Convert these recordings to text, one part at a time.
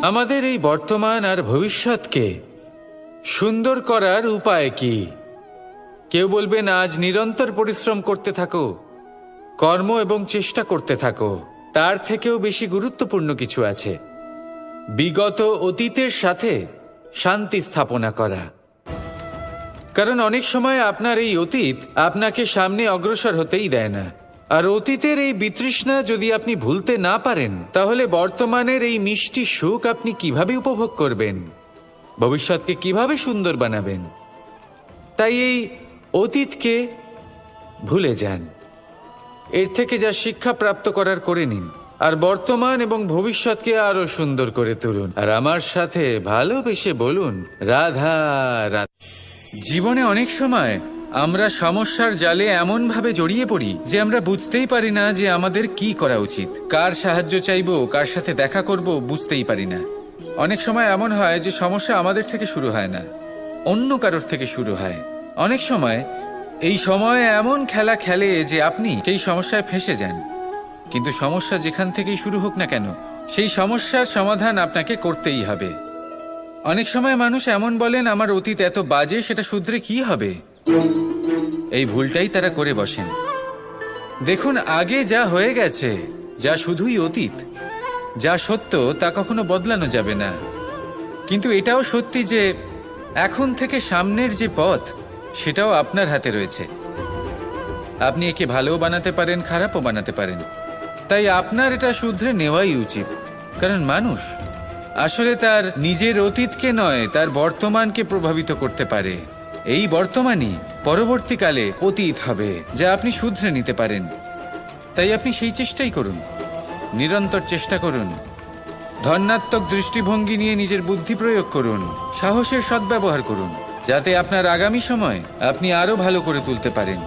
আমাদের এই বর্তমান আর ভবিষ্যৎকে সুন্দর করার উপায় কি? কেউ বলবেন আজ নিরন্তর পরিশ্রম করতে থাকো, কর্ম এবং চেষ্টা করতে থাকো। তার থেকেও বেশি গুরুত্বপূর্ণ কিছু আছে, বিগত অতীতের সাথে শান্তি স্থাপনা করা। কারণ অনেক সময় আপনার এই অতীত আপনাকে সামনে অগ্রসর হতেই দেয় না। আর অতীতের এই বিতৃষ্ণা যদি আপনি ভুলতে না পারেন, তাহলে বর্তমানের এই মিষ্টি সুখ আপনি কিভাবে উপভোগ করবেন, ভবিষ্যৎকে কিভাবে সুন্দর বানাবেন? তাই এই অতীতকে ভুলে যান, এর থেকে যা শিক্ষা প্রাপ্ত করার করে নিন, আর বর্তমান এবং ভবিষ্যৎকে আরো সুন্দর করে তুলুন। আর আমার সাথে ভালোবেসে বলুন, রাধা রাধা। জীবনে অনেক সময় আমরা সমস্যার জালে এমনভাবে জড়িয়ে পড়ি যে আমরা বুঝতেই পারি না যে আমাদের কি করা উচিত, কার সাহায্য চাইবো, কার সাথে দেখা করব, বুঝতেই পারি না। অনেক সময় এমন হয় যে সমস্যা আমাদের থেকে শুরু হয় না, অন্য কারোর থেকে শুরু হয়। অনেক সময় এই সময় এমন খেলা খেলে যে আপনি সেই সমস্যায় ফেঁসে যান। কিন্তু সমস্যা যেখান থেকেই শুরু হোক না কেন, সেই সমস্যার সমাধান আপনাকে করতেই হবে। অনেক সময় মানুষ এমন বলেন, আমার অতীত এত বাজে, সেটা শুধরে কি হবে? এই ভুলটাই তারা করে বসেন। দেখুন, আগে যা হয়ে গেছে, যা শুধুই অতীত, যা সত্য তা কখনো বদলানো যাবে না। কিন্তু এটাও সত্যি যে এখন থেকে সামনের যে পথ, সেটাও আপনার হাতে রয়েছে। আপনি একে ভালোও বানাতে পারেন, খারাপও বানাতে পারেন। তাই আপনার এটা শুধরে নেওয়াই উচিত। কারণ মানুষ আসলে তার নিজের অতীতকে নয়, তার বর্তমানকে প্রভাবিত করতে পারে। এই বর্তমানই পরবর্তীকালে অতীত হবে, যা আপনি শুধরে নিতে পারেন। তাই আপনি সেই চেষ্টাই করুন, নিরন্তর চেষ্টা করুন। ধন্যাত্মক দৃষ্টিভঙ্গি নিয়ে নিজের বুদ্ধি প্রয়োগ করুন, সাহসের সদ্ব্যবহার করুন, যাতে আপনার আগামী সময় আপনি আরো ভালো করে তুলতে পারেন।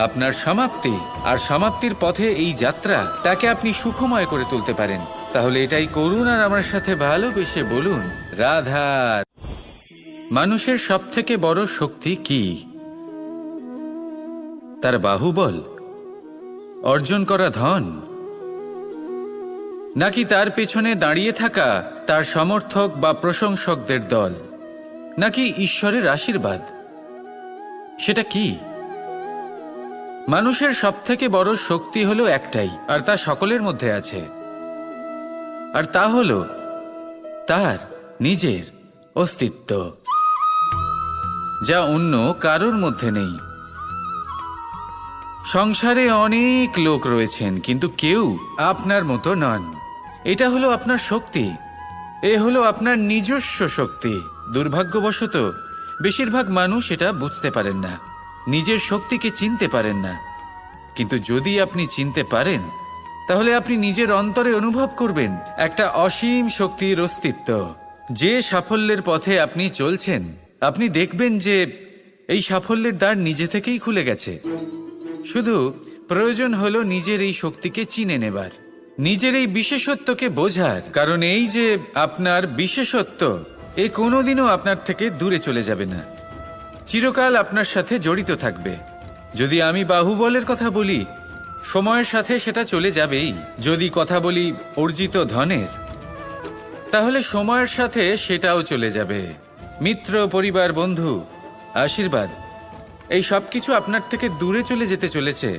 আপনার সমাপ্তি আর সমাপ্তির পথে এই যাত্রা, তাকে আপনি সুখময় করে তুলতে পারেন। তাহলে এটাই করুন আর আমার সাথে ভালোবেসে বলুন, রাধা। মানুষের সবথেকে বড় শক্তি কি? তার বাহুবল, অর্জন করা ধন, নাকি তার পেছনে দাঁড়িয়ে থাকা তার সমর্থক বা প্রশংসকদের দল, নাকি ঈশ্বরের আশীর্বাদ? সেটা কি? মানুষের সবথেকে বড় শক্তি হলো একটাই, আর তা সকলের মধ্যে আছে। আর তা হলো তার নিজের অস্তিত্ব, যা অন্য কারোর মধ্যে নেই। সংসারে অনেক লোক রয়েছেন, কিন্তু কেউ আপনার মতো নন। এটা হলো আপনার শক্তি, এ হলো আপনার নিজস্ব শক্তি। দুর্ভাগ্যবশত বেশিরভাগ মানুষ এটা বুঝতে পারেন না, নিজের শক্তিকে চিনতে পারেন না। কিন্তু যদি আপনি চিনতে পারেন, তাহলে আপনি নিজের অন্তরে অনুভব করবেন একটা অসীম শক্তির অস্তিত্ব। যে সাফল্যের পথে আপনি চলছেন, আপনি দেখবেন যে এই সাফল্যের দ্বার নিজে থেকেই খুলে গেছে। শুধু প্রয়োজন হলো নিজের এই শক্তিকে চিনে নেবার, নিজের এই বিশেষত্বকে বোঝার। কারণ এই যে আপনার বিশেষত্ব, এ কোনোদিনও আপনার থেকে দূরে চলে যাবে না, চিরকাল আপনার সাথে জড়িত থাকবে। যদি আমি বাহুবলের কথা বলি, সময়ের সাথে সেটা চলে যাবেই। যদি কথা বলি অর্জিত ধনের, তাহলে সময়ের সাথে সেটাও চলে যাবে। মিত্র, পরিবার, বন্ধু, আশীর্বাদ, এই সব কিছু আপনার থেকে দূরে চলে যেতে চলেছে,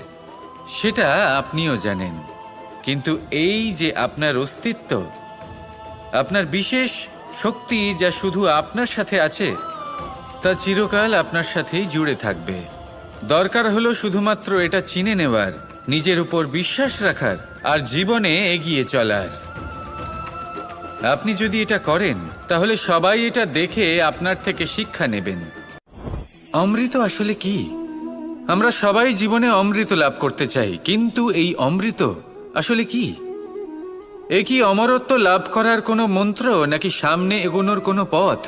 সেটা আপনিও জানেন। কিন্তু এই যে আপনার অস্তিত্ব, আপনার বিশেষ শক্তি, যা শুধু আপনার সাথে আছে, তা চিরকাল আপনার সাথেই জুড়ে থাকবে। দরকার হলো শুধুমাত্র এটা চিনে নেওয়ার, নিজের উপর বিশ্বাস রাখার, আর জীবনে এগিয়ে চলার। আপনি যদি এটা করেন, তাহলে সবাই এটা দেখে আপনার থেকে শিক্ষা নেবেন। অমৃত আসলে কি? আমরা সবাই জীবনে অমৃত লাভ করতে চাই, কিন্তু এই অমৃত আসলে কি? এ কি অমরত্ব লাভ করার কোনো মন্ত্র, নাকি সামনে এগোনোর কোনো পথ?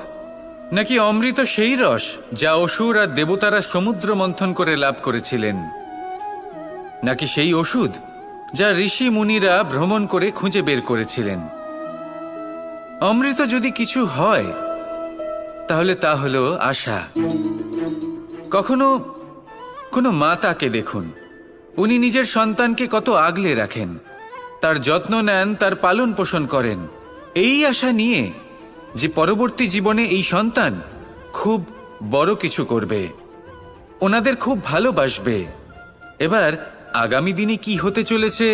নাকি অমৃত সেই রস যা অসুর আর দেবতারা সমুদ্র মন্থন করে লাভ করেছিলেন? নাকি সেই ওষুধ যা ঋষি মুনিরা ভ্রমণ করে খুঁজে বের করেছিলেন? অমৃত যদি কিছু হয়, তাহলে তা হলো আশা। কখনো কোনো মাতাকে দেখুন, উনি নিজের সন্তানকে কত আগলে রাখেন, তার যত্ন নেন, তার পালন পোষণ করেন। এই আশা নিয়ে যে পরবর্তী জীবনে এই সন্তান খুব বড় কিছু করবে, ওনাদের খুব ভালোবাসবে। এবার আগামী দিনে কি হতে চলেছে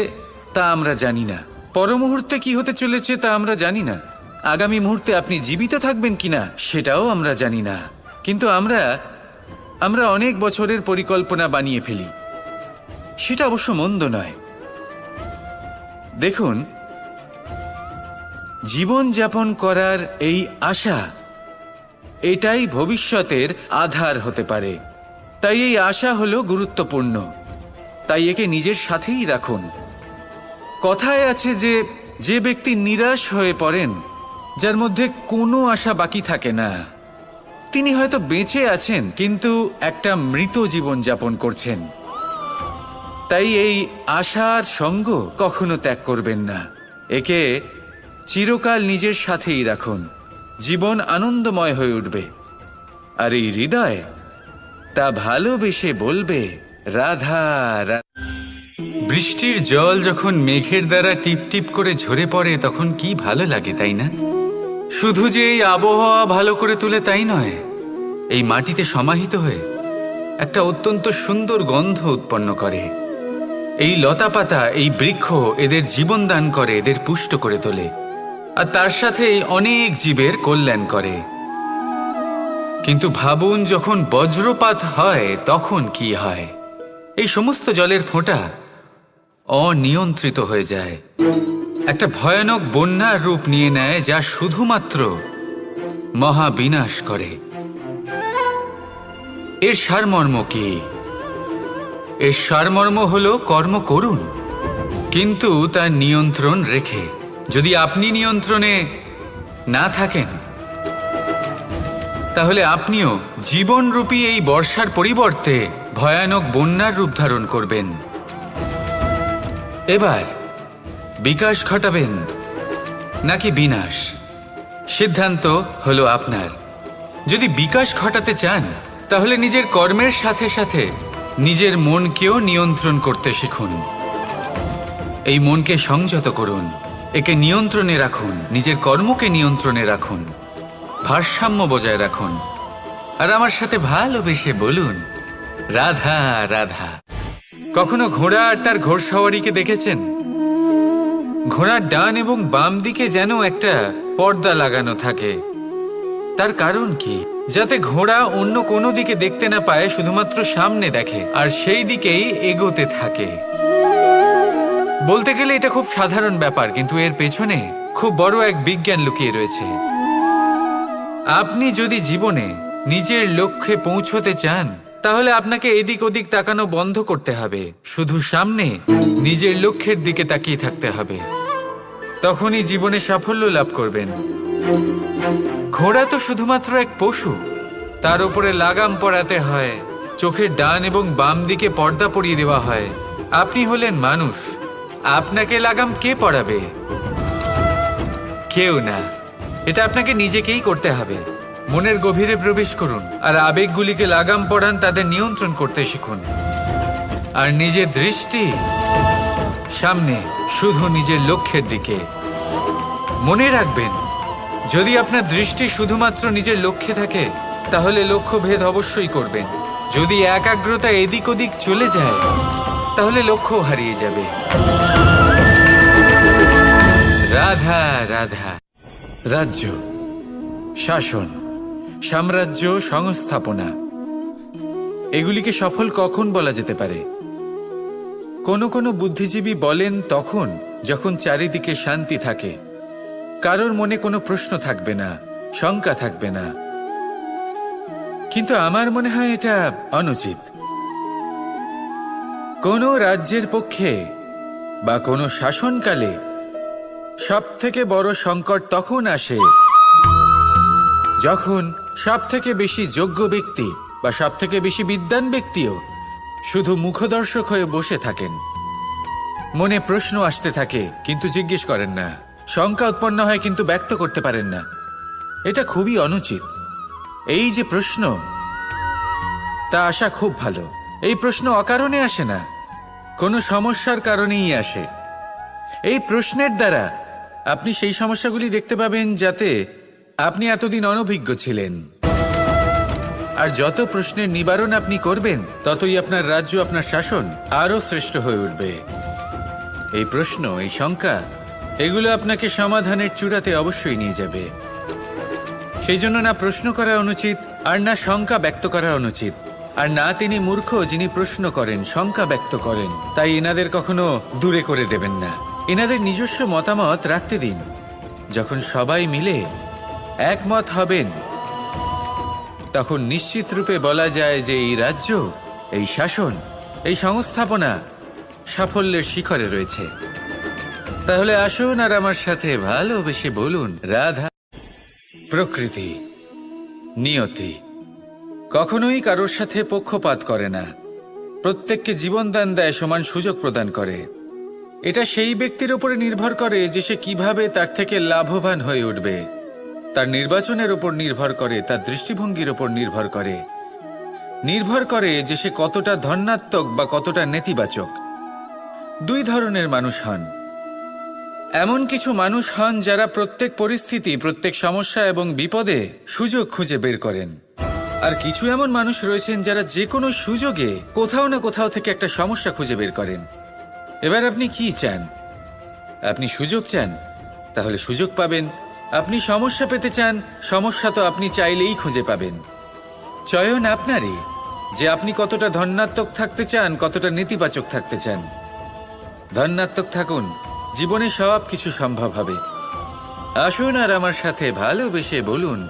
তা আমরা জানি না, পর মুহূর্তে কি হতে চলেছে তা আমরা জানি না, আগামী মুহূর্তে আপনি জীবিত থাকবেন কিনা সেটাও আমরা জানি না। কিন্তু আমরা অনেক বছরের পরিকল্পনা বানিয়ে ফেলি, সেটা অবশ্য মন্দ নয়। দেখুন, জীবন যাপন করার এই আশা, এটাই ভবিষ্যতের আধার হতে পারে। তাই এই আশা হলো গুরুত্বপূর্ণ, তাই একে নিজের সাথেই রাখুন। কথায় আছে যে ব্যক্তি নিরাশ হয়ে পড়েন, যার মধ্যে কোনো আশা বাকি থাকে না, তিনি হয়তো বেঁচে আছেন কিন্তু একটা মৃত জীবন যাপন করছেন। তাই এই আশার সঙ্গ কখনো ত্যাগ করবেন না, একে চিরকাল নিজের সাথেই রাখুন। জীবন আনন্দময় হয়ে উঠবে, আর এই হৃদয় তা ভালোবেসে বলবে রাধা রাধা। বৃষ্টির জল যখন মেঘের দ্বারা টিপ টিপ করে ঝরে পড়ে তখন কি ভালো লাগে, তাই না? শুধু যে এই আবহাওয়া ভালো করে তুলে তাই নয়, এই মাটিতে সমাহিত হয়ে একটা অত্যন্ত সুন্দর গন্ধ উৎপন্ন করে। এই লতাপাতা, এই বৃক্ষ এদের জীবন দান করে, এদের পুষ্ট করে তোলে, আর তার সাথেই অনেক জীবের কল্যাণ করে। কিন্তু ভাবুন, যখন বজ্রপাত হয় তখন কি হয়? এই সমস্ত জলের ফোঁটা অনিয়ন্ত্রিত হয়ে যায়, একটা ভয়ানক বন্যার রূপ নিয়ে নেয়, যা শুধুমাত্র মহাবিনাশ করে। এর সারমর্ম কি? এর সারমর্ম হলো কর্ম করুন, কিন্তু তার নিয়ন্ত্রণ রেখে। যদি আপনি নিয়ন্ত্রণে না থাকেন, তাহলে আপনিও জীবনরূপী এই বর্ষার পরিবর্তে ভয়ানক বন্যার রূপ ধারণ করবেন। এবার বিকাশ ঘটাবেন নাকি বিনাশ, সিদ্ধান্ত হলো আপনার। যদি বিকাশ ঘটাতে চান, তাহলে নিজের কর্মের সাথে সাথে নিজের মনকেও নিয়ন্ত্রণ করতে শিখুন। এই মনকে সংযত করুন, একে নিয়ন্ত্রণে রাখুন, নিজের কর্মকে নিয়ন্ত্রণে রাখুন, ভারসাম্য বজায় রাখুন, আর আমার সাথে ভালোবেসে বলুন রাধা রাধা। কখনো ঘোড়া আর তার ঘোড়সওয়ারিকে দেখেছেন? ঘোড়ার ডান এবং বাম দিকে যেন একটা পর্দা লাগানো থাকে। তার কারণ কি? যাতে ঘোড়া অন্য কোনো দিকে দেখতে না পায়, শুধুমাত্র সামনে দেখে আর সেই দিকেই এগোতে থাকে। বলতে গেলে এটা খুব সাধারণ ব্যাপার, কিন্তু এর পেছনে খুব বড় এক বিজ্ঞান লুকিয়ে রয়েছে। আপনি যদি জীবনে নিজের লক্ষ্যে পৌঁছতে চান, তাহলে আপনাকে এদিক ওদিক তাকানো বন্ধ করতে হবে, শুধু সামনে নিজের লক্ষ্যের দিকে তাকিয়ে থাকতে হবে। তখনই জীবনে সাফল্য লাভ করবেন। ঘোড়া তো শুধুমাত্র এক পশু, তার উপরে লাগাম পরাতে হয়, চোখের ডান এবং বাম দিকে পর্দা পরিয়ে দেওয়া হয়। আপনি হলেন মানুষ, আপনাকে লাগাম কে পরাবে? কেউ না, এটা আপনাকে নিজেকেই করতে হবে। মনের গভীরে প্রবেশ করুন আর আবেগগুলিকে লাগাম পরান, তাদের নিয়ন্ত্রণ করতে শিখুন। আর নিজের দৃষ্টি সামনে, শুধু নিজের লক্ষ্যের দিকে। মনে রাখবেন, যদি আপনার দৃষ্টি শুধুমাত্র নিজের লক্ষ্যে থাকে, তাহলে লক্ষ্যভেদ অবশ্যই করবেন। যদি একাগ্রতা এদিক ওদিক চলে যায়, তাহলে লক্ষ্য হারিয়ে যাবে। রাধা রাধা। রাজ্য, শাসন, সাম্রাজ্য, সংস্থাপনা, এগুলিকে সফল কখন বলা যেতে পারে? কোনো কোনো বুদ্ধিজীবী বলেন তখন যখন চারিদিকে শান্তি থাকে, কারোর মনে কোনো প্রশ্ন থাকবে না, শঙ্কা থাকবে না। কিন্তু আমার মনে হয় এটা অনুচিত। কোনো রাজ্যের পক্ষে বা কোনো শাসনকালে সবথেকে বড় সংকট তখন আসে যখন সবথেকে বেশি যোগ্য ব্যক্তি বা সবথেকে বেশি বিদ্বান ব্যক্তিও শুধু মুখদর্শক হয়ে বসে থাকেন। মনে প্রশ্ন আসতে থাকে কিন্তু জিজ্ঞেস করেন না, শঙ্কা উৎপন্ন হয় কিন্তু ব্যক্ত করতে পারেন না। এটা খুবই অনুচিত। এই যে প্রশ্ন, তা আসা খুব ভালো। এই প্রশ্ন অকারণে আসে না, কোনো সমস্যার কারণেই আসে। এই প্রশ্নের দ্বারা আপনি সেই সমস্যাগুলি দেখতে পাবেন যাতে আপনি এতদিন অনভিজ্ঞ ছিলেন। আর যত প্রশ্নের নিবারণ আপনি করবেন, ততই আপনার রাজ্য, আপনার শাসন আরও শ্রেষ্ঠ হয়ে উঠবে। এই প্রশ্ন, এই শঙ্কা, এগুলো আপনাকে সমাধানের চূড়াতে অবশ্যই নিয়ে যাবে। সেই জন্য না প্রশ্ন করা অনুচিত, আর না শঙ্কা ব্যক্ত করা অনুচিত, আর না তিনি মূর্খ যিনি প্রশ্ন করেন, শঙ্কা ব্যক্ত করেন। তাই এনাদের কখনো দূরে করে দেবেন না, এনাদের নিজস্ব মতামত রাখতে দিন। যখন সবাই মিলে একমত হবেন, তখন নিশ্চিত রূপে বলা যায় যে এই রাজ্য, এই শাসন, এই সংস্থাপনা সাফল্যের শিখরে রয়েছে। তাহলে আসুন আর আমার সাথে ভালোবেসে বলুন, রাধা। প্রকৃতি, নিয়তি কখনোই কারোর সাথে পক্ষপাত করে না, প্রত্যেককে জীবনদান দেয়, সমান সুযোগ প্রদান করে। এটা সেই ব্যক্তির উপরে নির্ভর করে যে সে কিভাবে তার থেকে লাভবান হয়ে উঠবে, তার নির্বাচনের উপর নির্ভর করে, তার দৃষ্টিভঙ্গির উপর নির্ভর করে যে সে কতটা ধনাত্মক বা কতটা নেতিবাচক। দুই ধরনের মানুষ হন। এমন কিছু মানুষ হন যারা প্রত্যেক পরিস্থিতি, প্রত্যেক সমস্যা এবং বিপদে সুযোগ খুঁজে বের করেন। আর কিছু এমন মানুষ রয়েছেন যারা যে কোনো সুযোগে কোথাও না কোথাও থেকে একটা সমস্যা খুঁজে বের করেন। এবার আপনি কি চান? আপনি সুযোগ চান, তাহলে সুযোগ পাবেন। আপনি সমস্যা পেতে চান, সমস্যা তো আপনি চাইলেই খুঁজে পাবেন। চয়ন আপনারই, যে আপনি কতটা ধনাত্মক থাকতে চান, কতটা নেতিবাচক থাকতে চান। ধনাত্মক থাকুন, জীবনে সব কিছু সম্ভব হবে। আসুন আর আমার সাথে ভালোবেসে বলুন,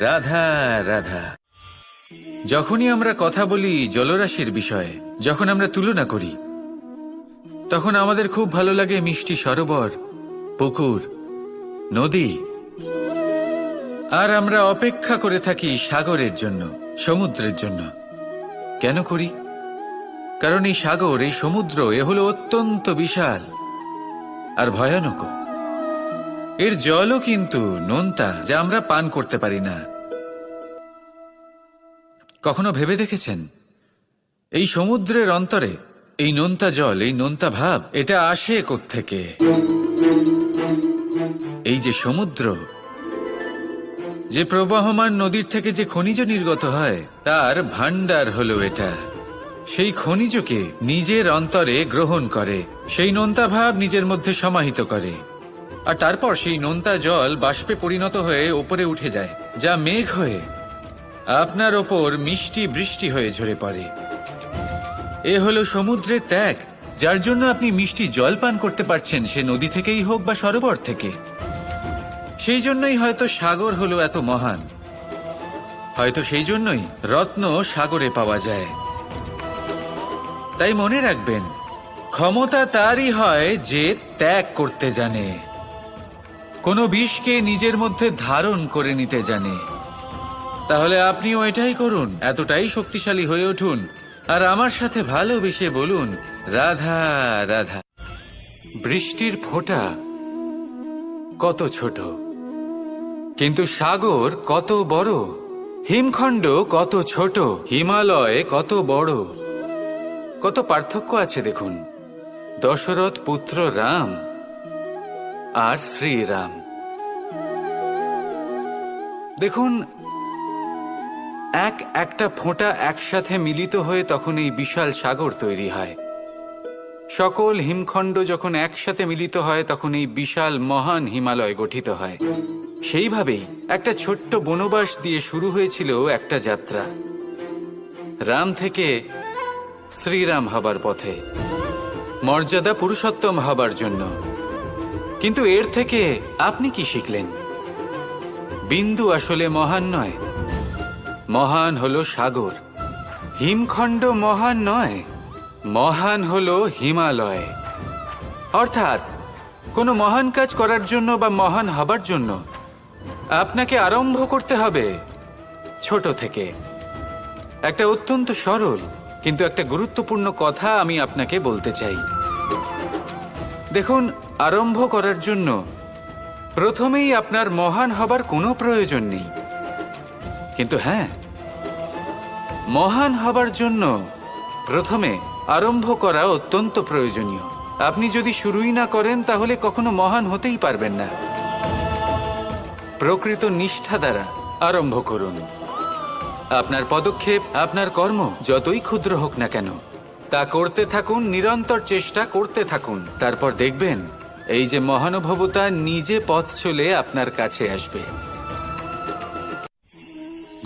রাধা রাধা। যখনই আমরা কথা বলি জলরাশির বিষয়ে, যখন আমরা তুলনা করি, তখন আমাদের খুব ভালো লাগে মিষ্টি সরোবর, পুকুর, নদী। আর আমরা অপেক্ষা করে থাকি সাগরের জন্য, সমুদ্রের জন্য। কেন করি? কারণ এই সাগর, এই সমুদ্র, এ হলো অত্যন্ত বিশাল আর ভয়ানক। এর জলও কিন্তু নোনতা, যা আমরা পান করতে পারি না। কখনো ভেবে দেখেছেন এই সমুদ্রের অন্তরে এই নোনতা জল, এই নোনতা ভাব, এটা আসে কোত্থেকে? এই যে সমুদ্র, যে প্রবাহমান নদীর থেকে যে খনিজ নির্গত হয়, তার ভান্ডার হলো এটা। সেই খনিজকে নিজের অন্তরে গ্রহণ করে, সেই নোনতা ভাব নিজের মধ্যে সমাহিত করে, আর তারপর সেই নোনতা জল বাষ্পে পরিণত হয়ে ওপরে উঠে যায়, যা মেঘ হয়ে আপনার ওপর মিষ্টি বৃষ্টি হয়ে ঝরে পড়ে। এ হলো সমুদ্রের ত্যাগ, যার জন্য আপনি মিষ্টি জল পান করতে পারছেন, সে নদী থেকেই হোক বা সরোবর থেকে। সেই জন্যই হয়তো সাগর হলো এত মহান, হয়তো সেই জন্যই রত্ন সাগরে পাওয়া যায়। তাই মনে রাখবেন, ক্ষমতা তারই হয় যে ত্যাগ করতে জানে, কোনো বিষকে নিজের মধ্যে ধারণ করে নিতে জানে। তাহলে আপনিও এটাই করুন, এতটাই শক্তিশালী হয়ে উঠুন, আর আমার সাথে ভালোবেসে বলুন, রাধা রাধা। বৃষ্টির ফোঁটা কত ছোট, কিন্তু সাগর কত বড়, হিমখণ্ড কত ছোট, হিমালয় কত বড়। কত পার্থক্য আছে দেখুন, দশরথ পুত্র রাম আর শ্রীরাম। দেখুন, একটা ফোঁটা একসাথে মিলিত হয়ে তখন এই বিশাল সাগর তৈরি হয়। সকল হিমখণ্ড যখন একসাথে মিলিত হয়, তখন এই বিশাল মহান হিমালয় গঠিত হয়। সেইভাবেই একটা ছোট্ট বনবাস দিয়ে শুরু হয়েছিল একটা যাত্রা, রাম থেকে শ্রীরাম হবার পথে, মর্যাদা পুরুষোত্তম হবার জন্য। কিন্তু এর থেকে আপনি কি শিখলেন? বিন্দু আসলে মহান নয়, মহান হলো সাগর। হিমখণ্ড মহান নয়, মহান হলো হিমালয়। অর্থাৎ কোনো মহান কাজ করার জন্য বা মহান হবার জন্য আপনাকে আরম্ভ করতে হবে ছোট থেকে। একটা অত্যন্ত সরল কিন্তু একটা গুরুত্বপূর্ণ কথা আমি আপনাকে বলতে চাই। দেখুন, আরম্ভ করার জন্য প্রথমেই আপনার মহান হবার কোনো প্রয়োজন নেই, কিন্তু হ্যাঁ, মহান হবার জন্য প্রথমে আরম্ভ করা অত্যন্ত প্রয়োজনীয়। আপনি যদি শুরুই না করেন তাহলে কখনো মহান হতেই পারবেন না। প্রকৃত নিষ্ঠা দ্বারা আরম্ভ করুন। আপনার পদক্ষেপ, আপনার কর্ম যতই ক্ষুদ্র হোক না কেন, তা করতে থাকুন, নিরন্তর চেষ্টা করতে থাকুন। তারপর দেখবেন এই যে মহানুভবতা নিজে পথ চলে আপনার কাছে আসবে।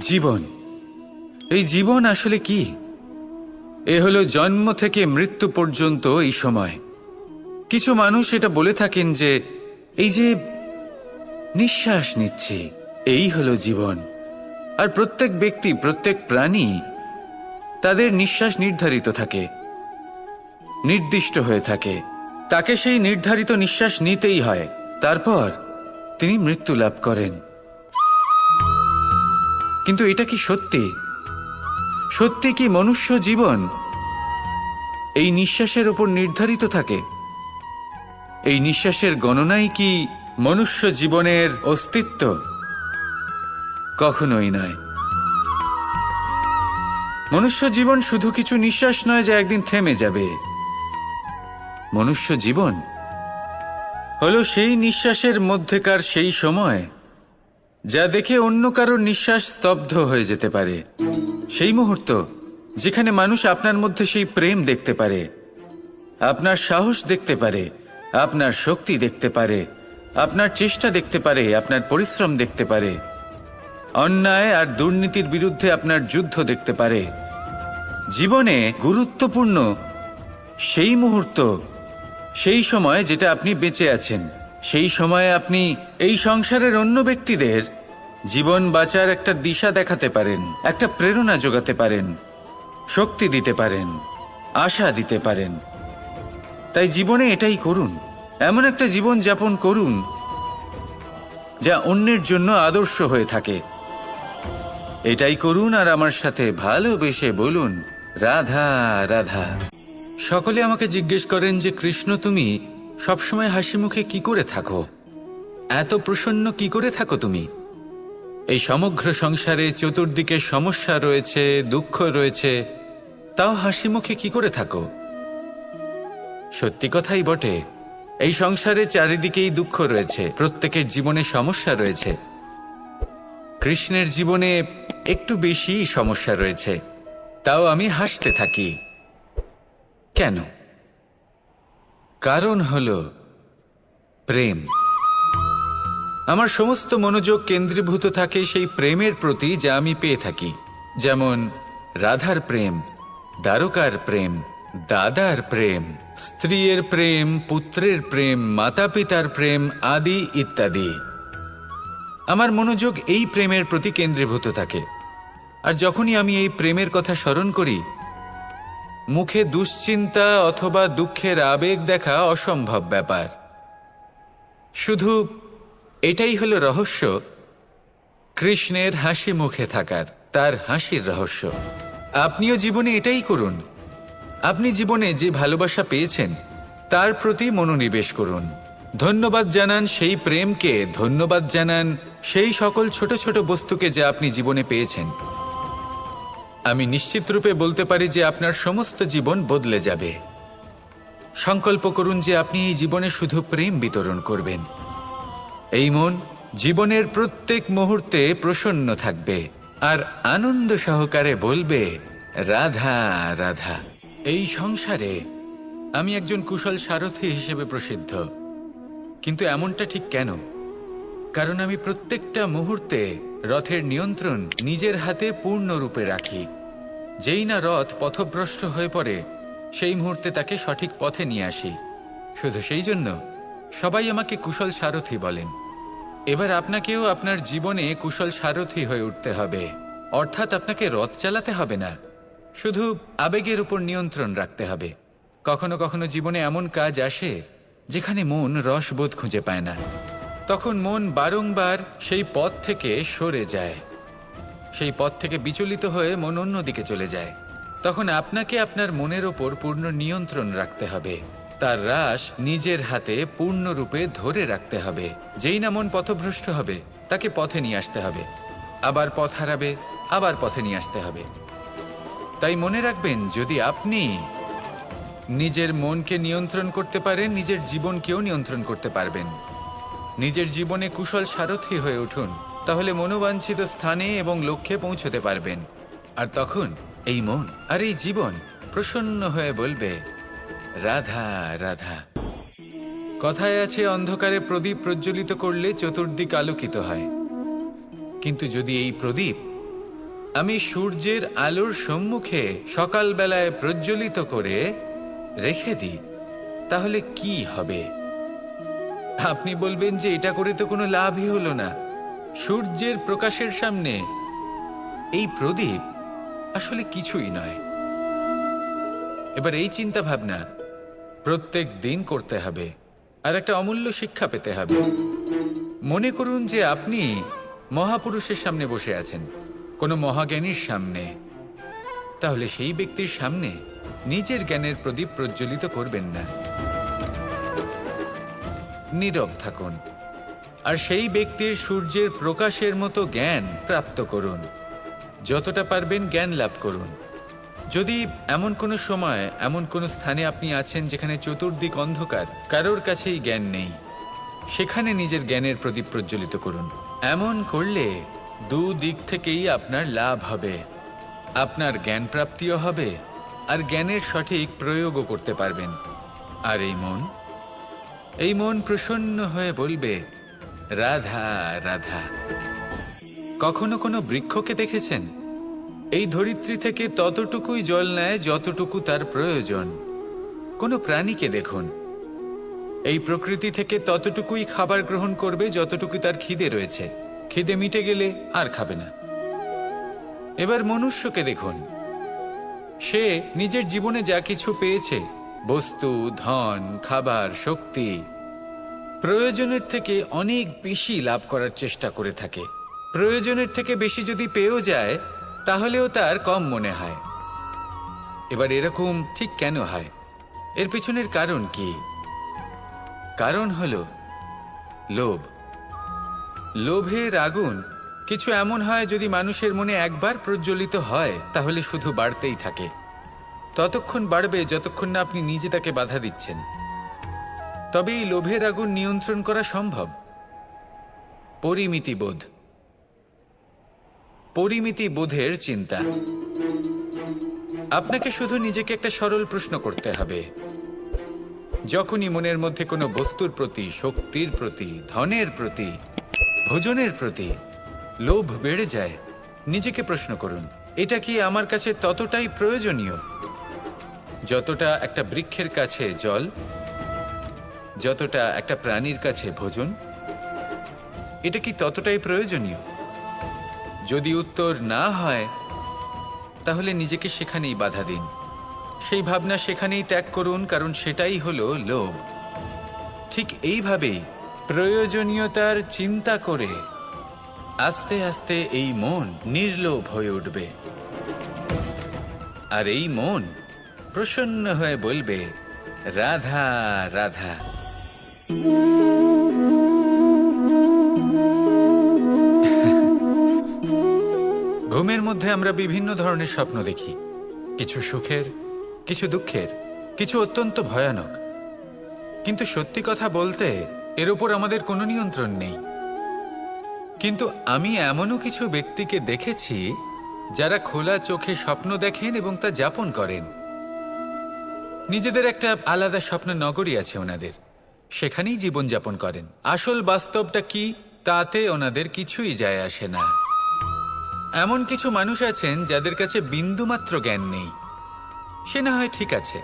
জীবন, এই জীবন আসলে কি? এ হলো জন্ম থেকে মৃত্যু পর্যন্ত এই সময়। কিছু মানুষ এটা বলে থাকেন যে এই যে নিঃশ্বাস নিচ্ছি, এই হলো জীবন। আর প্রত্যেক ব্যক্তি, প্রত্যেক প্রাণী, তাদের নিঃশ্বাস নির্ধারিত থাকে, নির্দিষ্ট হয়ে থাকে। তাকে সেই নির্ধারিত নিঃশ্বাস নিতেই হয়। তারপর তিনি মৃত্যু লাভ করেন। কিন্তু এটা কি সত্যি? সত্যি কি মনুষ্য জীবন এই নিঃশ্বাসের উপর নির্ধারিত থাকে? এই নিঃশ্বাসের গণনাই কি মনুষ্য জীবনের অস্তিত্ব? কখনোই নয়। মনুষ্য জীবন শুধু কিছু নিঃশ্বাস নয় যা একদিন থেমে যাবে। মনুষ্য জীবন হলো সেই নিঃশ্বাসের মধ্যেকার সেই সময় যা দেখে অন্য কারোর নিঃশ্বাস স্তব্ধ হয়ে যেতে পারে। সেই মুহূর্ত যেখানে মানুষ আপনার মধ্যে সেই প্রেম দেখতে পারে, আপনার সাহস দেখতে পারে, আপনার শক্তি দেখতে পারে, আপনার চেষ্টা দেখতে পারে, আপনার পরিশ্রম দেখতে পারে, অন্যায় আর দুর্নীতির বিরুদ্ধে আপনার যুদ্ধ দেখতে পারে। জীবনে গুরুত্বপূর্ণ সেই মুহূর্ত, সেই সময় যেটা আপনি বেঁচে আছেন। সেই সময়ে আপনি এই সংসারের অন্য ব্যক্তিদের জীবন বাঁচার একটা দিশা দেখাতে পারেন, একটা প্রেরণা যোগাতে পারেন, শক্তি দিতে পারেন, আশা দিতে পারেন। তাই জীবনে এটাই করুন। এমন একটা জীবন যাপন করুন যা অন্যের জন্য আদর্শ হয়ে থাকে। এটাই করুন আর আমার সাথে ভালোবেসে বলুন, রাধা রাধা। সকলে আমাকে জিজ্ঞেস করেন যে কৃষ্ণ, তুমি সবসময় হাসি মুখে কি করে থাকো? এত প্রসন্ন কি করে থাকো তুমি? এই সমগ্র সংসারে চতুর্দিকে সমস্যা রয়েছে, দুঃখ রয়েছে, তাও হাসি মুখে কি করে থাকো? সত্যি কথাই বটে, এই সংসারে চারিদিকেই দুঃখ রয়েছে, প্রত্যেকের জীবনে সমস্যা রয়েছে। কৃষ্ণের জীবনে একটু বেশি সমস্যা রয়েছে, তাও আমি হাসতে থাকি। কেন? কারণ হলো প্রেম। আমার সমস্ত মনোযোগ কেন্দ্রীভূত থাকে সেই প্রেমের প্রতি যা আমি পেয়ে থাকি। যেমন রাধার প্রেম, দ্বারকার প্রেম, দাদার প্রেম, স্ত্রীর প্রেম, পুত্রের প্রেম, মাতা পিতার প্রেম আদি ইত্যাদি। আমার মনোযোগ এই প্রেমের প্রতি কেন্দ্রীভূত থাকে। আর যখনই আমি এই প্রেমের কথা স্মরণ করি, মুখে দুশ্চিন্তা অথবা দুঃখের আবেগ দেখা অসম্ভব ব্যাপার। শুধু এটাই হলো রহস্য কৃষ্ণের হাসি মুখে থাকার, তার হাসির রহস্য। আপনিও জীবনে এটাই করুন। আপনি জীবনে যে ভালোবাসা পেয়েছেন তার প্রতি মনোনিবেশ করুন। ধন্যবাদ জানান সেই প্রেমকে, ধন্যবাদ জানান সেই সকল ছোট ছোট বস্তুকে যা আপনি জীবনে পেয়েছেন। আমি নিশ্চিত রূপে বলতে পারি যে আপনার সমস্ত জীবন বদলে যাবে। সংকল্প করুন যে আপনি এই জীবনে শুধু প্রেম বিতরণ করবেন। এই মন জীবনের প্রত্যেক মুহূর্তে প্রসন্ন থাকবে আর আনন্দ সহকারে বলবে, রাধা রাধা। এই সংসারে আমি একজন কুশল সারথি হিসেবে প্রসিদ্ধ। কিন্তু এমনটা ঠিক কেন? কারণ আমি প্রত্যেকটা মুহূর্তে রথের নিয়ন্ত্রণ নিজের হাতে পূর্ণরূপে রাখি। যেই না রথ পথভ্রষ্ট হয়ে পড়ে, সেই মুহূর্তে তাকে সঠিক পথে নিয়ে আসি। শুধু সেই জন্য সবাই আমাকে কুশল সারথি বলেন। এবার আপনাকেও আপনার জীবনে কুশল সারথি হয়ে উঠতে হবে। অর্থাৎ আপনাকে রথ চালাতে হবে না, শুধু আবেগের উপর নিয়ন্ত্রণ রাখতে হবে। কখনো কখনো জীবনে এমন কাজ আসে যেখানে মন রসবোধ খুঁজে পায় না। তখন মন বারংবার সেই পথ থেকে সরে যায়, সেই পথ থেকে বিচলিত হয়ে মন অন্যদিকে চলে যায়। তখন আপনাকে আপনার মনের ওপর পূর্ণ নিয়ন্ত্রণ রাখতে হবে, তার রাশ নিজের হাতে পূর্ণরূপে ধরে রাখতে হবে। যেই না মন পথভ্রষ্ট হবে, তাকে পথে নিয়ে আসতে হবে, আবার পথ হারাবে, আবার পথে নিয়ে আসতে হবে। তাই মনে রাখবেন, যদি আপনি নিজের মনকে নিয়ন্ত্রণ করতে পারেন, নিজের জীবনকেও নিয়ন্ত্রণ করতে পারবেন। নিজের জীবনে কুশল সারথি হয়ে উঠুন, তাহলে মনোবাঞ্ছিত স্থানে এবং লক্ষ্যে পৌঁছতে পারবেন। আর তখন এই মন আর এই জীবন প্রসন্ন হয়ে বলবে, রাধা রাধা। কথায় আছে, অন্ধকারে প্রদীপ প্রজ্বলিত করলে চতুর্দিক আলোকিত হয়। কিন্তু যদি এই প্রদীপ আমি সূর্যের আলোর সম্মুখে সকালবেলায় প্রজ্বলিত করে রেখে দিই, তাহলে কি হবে? আপনি বলবেন যে এটা করে তো কোনো লাভই হলো না। সূর্যের প্রকাশের সামনে এই প্রদীপ আসলে কিছুই নয়। এবার এই চিন্তা ভাবনা প্রত্যেক দিন করতে হবে, আর একটা অমূল্য শিক্ষা পেতে হবে। মনে করুন যে আপনি মহাপুরুষের সামনে বসে আছেন, কোনো মহাজ্ঞানীর সামনে। তাহলে সেই ব্যক্তির সামনে নিজের জ্ঞানের প্রদীপ প্রজ্বলিত করবেন না, নীরব থাকুন। আর সেই ব্যক্তির সূর্যের প্রকাশের মতো জ্ঞান প্রাপ্ত করুন। যতটা পারবেন জ্ঞান লাভ করুন। যদি এমন কোনো সময়, এমন কোনো স্থানে আপনি আছেন যেখানে চতুর্দিক অন্ধকার, কারোর কাছেই জ্ঞান নেই, সেখানে নিজের জ্ঞানের প্রদীপ প্রজ্বলিত করুন। এমন করলে দুদিক থেকেই আপনার লাভ হবে। আপনার জ্ঞান প্রাপ্তিও হবে, আর জ্ঞানের সঠিক প্রয়োগও করতে পারবেন। আর এই মন প্রসন্ন হয়ে বলবে, রাধা রাধা। কখনো কোনো বৃক্ষকে দেখেছেন? এই ধরিত্রী থেকে ততটুকুই জল নেয় যতটুকু তার প্রয়োজন। কোনো প্রাণীকে দেখুন, এই প্রকৃতি থেকে ততটুকুই খাবার গ্রহণ করবে যতটুকু তার খিদে রয়েছে। খিদে মিটে গেলে আর খাবে না। এবার মনুষ্যকে দেখুন, সে নিজের জীবনে যা কিছু পেয়েছে, বস্তু, ধন, খাবার, শক্তি, প্রয়োজনের থেকে অনেক বেশি লাভ করার চেষ্টা করে থাকে। প্রয়োজনের থেকে বেশি যদি পেয়েও যায়, তাহলেও তার কম মনে হয়। এবার এরকম ঠিক কেন হয়? এর পিছনের কারণ কি? কারণ হলো লোভ। লোভের আগুন কিছু এমন হয়, যদি মানুষের মনে একবার প্রজ্বলিত হয় তাহলে শুধু বাড়তেই থাকে। ততক্ষণ বাড়বে যতক্ষণ না আপনি নিজে তাকে বাধা দিচ্ছেন। তবে এই লোভের আগুন নিয়ন্ত্রণ করা সম্ভব। পরিমিতিবোধ, পরিমিতিবোধের চিন্তা। আপনাকে শুধু নিজেকে একটা সরল প্রশ্ন করতে হবে। যখনই মনের মধ্যে কোনো বস্তুর প্রতি, শক্তির প্রতি, ধনের প্রতি, ভোজনের প্রতি লোভ বেড়ে যায়, নিজেকে প্রশ্ন করুন, এটা কি আমার কাছে ততটাই প্রয়োজনীয় যতটা একটা বৃক্ষের কাছে জল, যতটা একটা প্রাণীর কাছে ভোজন? এটা কি ততটাই প্রয়োজনীয়? যদি উত্তর না হয়, তাহলে নিজেকে সেখানেই বাধা দিন। সেই ভাবনা সেখানেই ত্যাগ করুন, কারণ সেটাই হলো লোভ। ঠিক এইভাবেই প্রয়োজনীয়তার চিন্তা করে আস্তে আস্তে এই মন নির্লোভ হয়ে উঠবে। আর এই মন প্রসন্ন হয়ে বলবে, রাধা রাধা। ঘুমের মধ্যে আমরা বিভিন্ন ধরনের স্বপ্ন দেখি, কিছু সুখের, কিছু দুঃখের, কিছু অত্যন্ত ভয়ানক। কিন্তু সত্যি কথা বলতে এর উপর আমাদের কোনো নিয়ন্ত্রণ নেই। কিন্তু আমি এমনও কিছু ব্যক্তিকে দেখেছি যারা খোলা চোখে স্বপ্ন দেখেন এবং তা যাপন করেন। নিজেদের একটা আলাদা স্বপ্ন নগরী আছে ওনাদের, সেখানেই জীবন যাপন করেন। আসল বাস্তবটা কি তাতে ওনাদের কিছুই যায় আসে না। এমন কিছু মানুষ আছেন যাদের কাছে বিন্দুমাত্র জ্ঞান নেই। সে না হয় ঠিক আছে,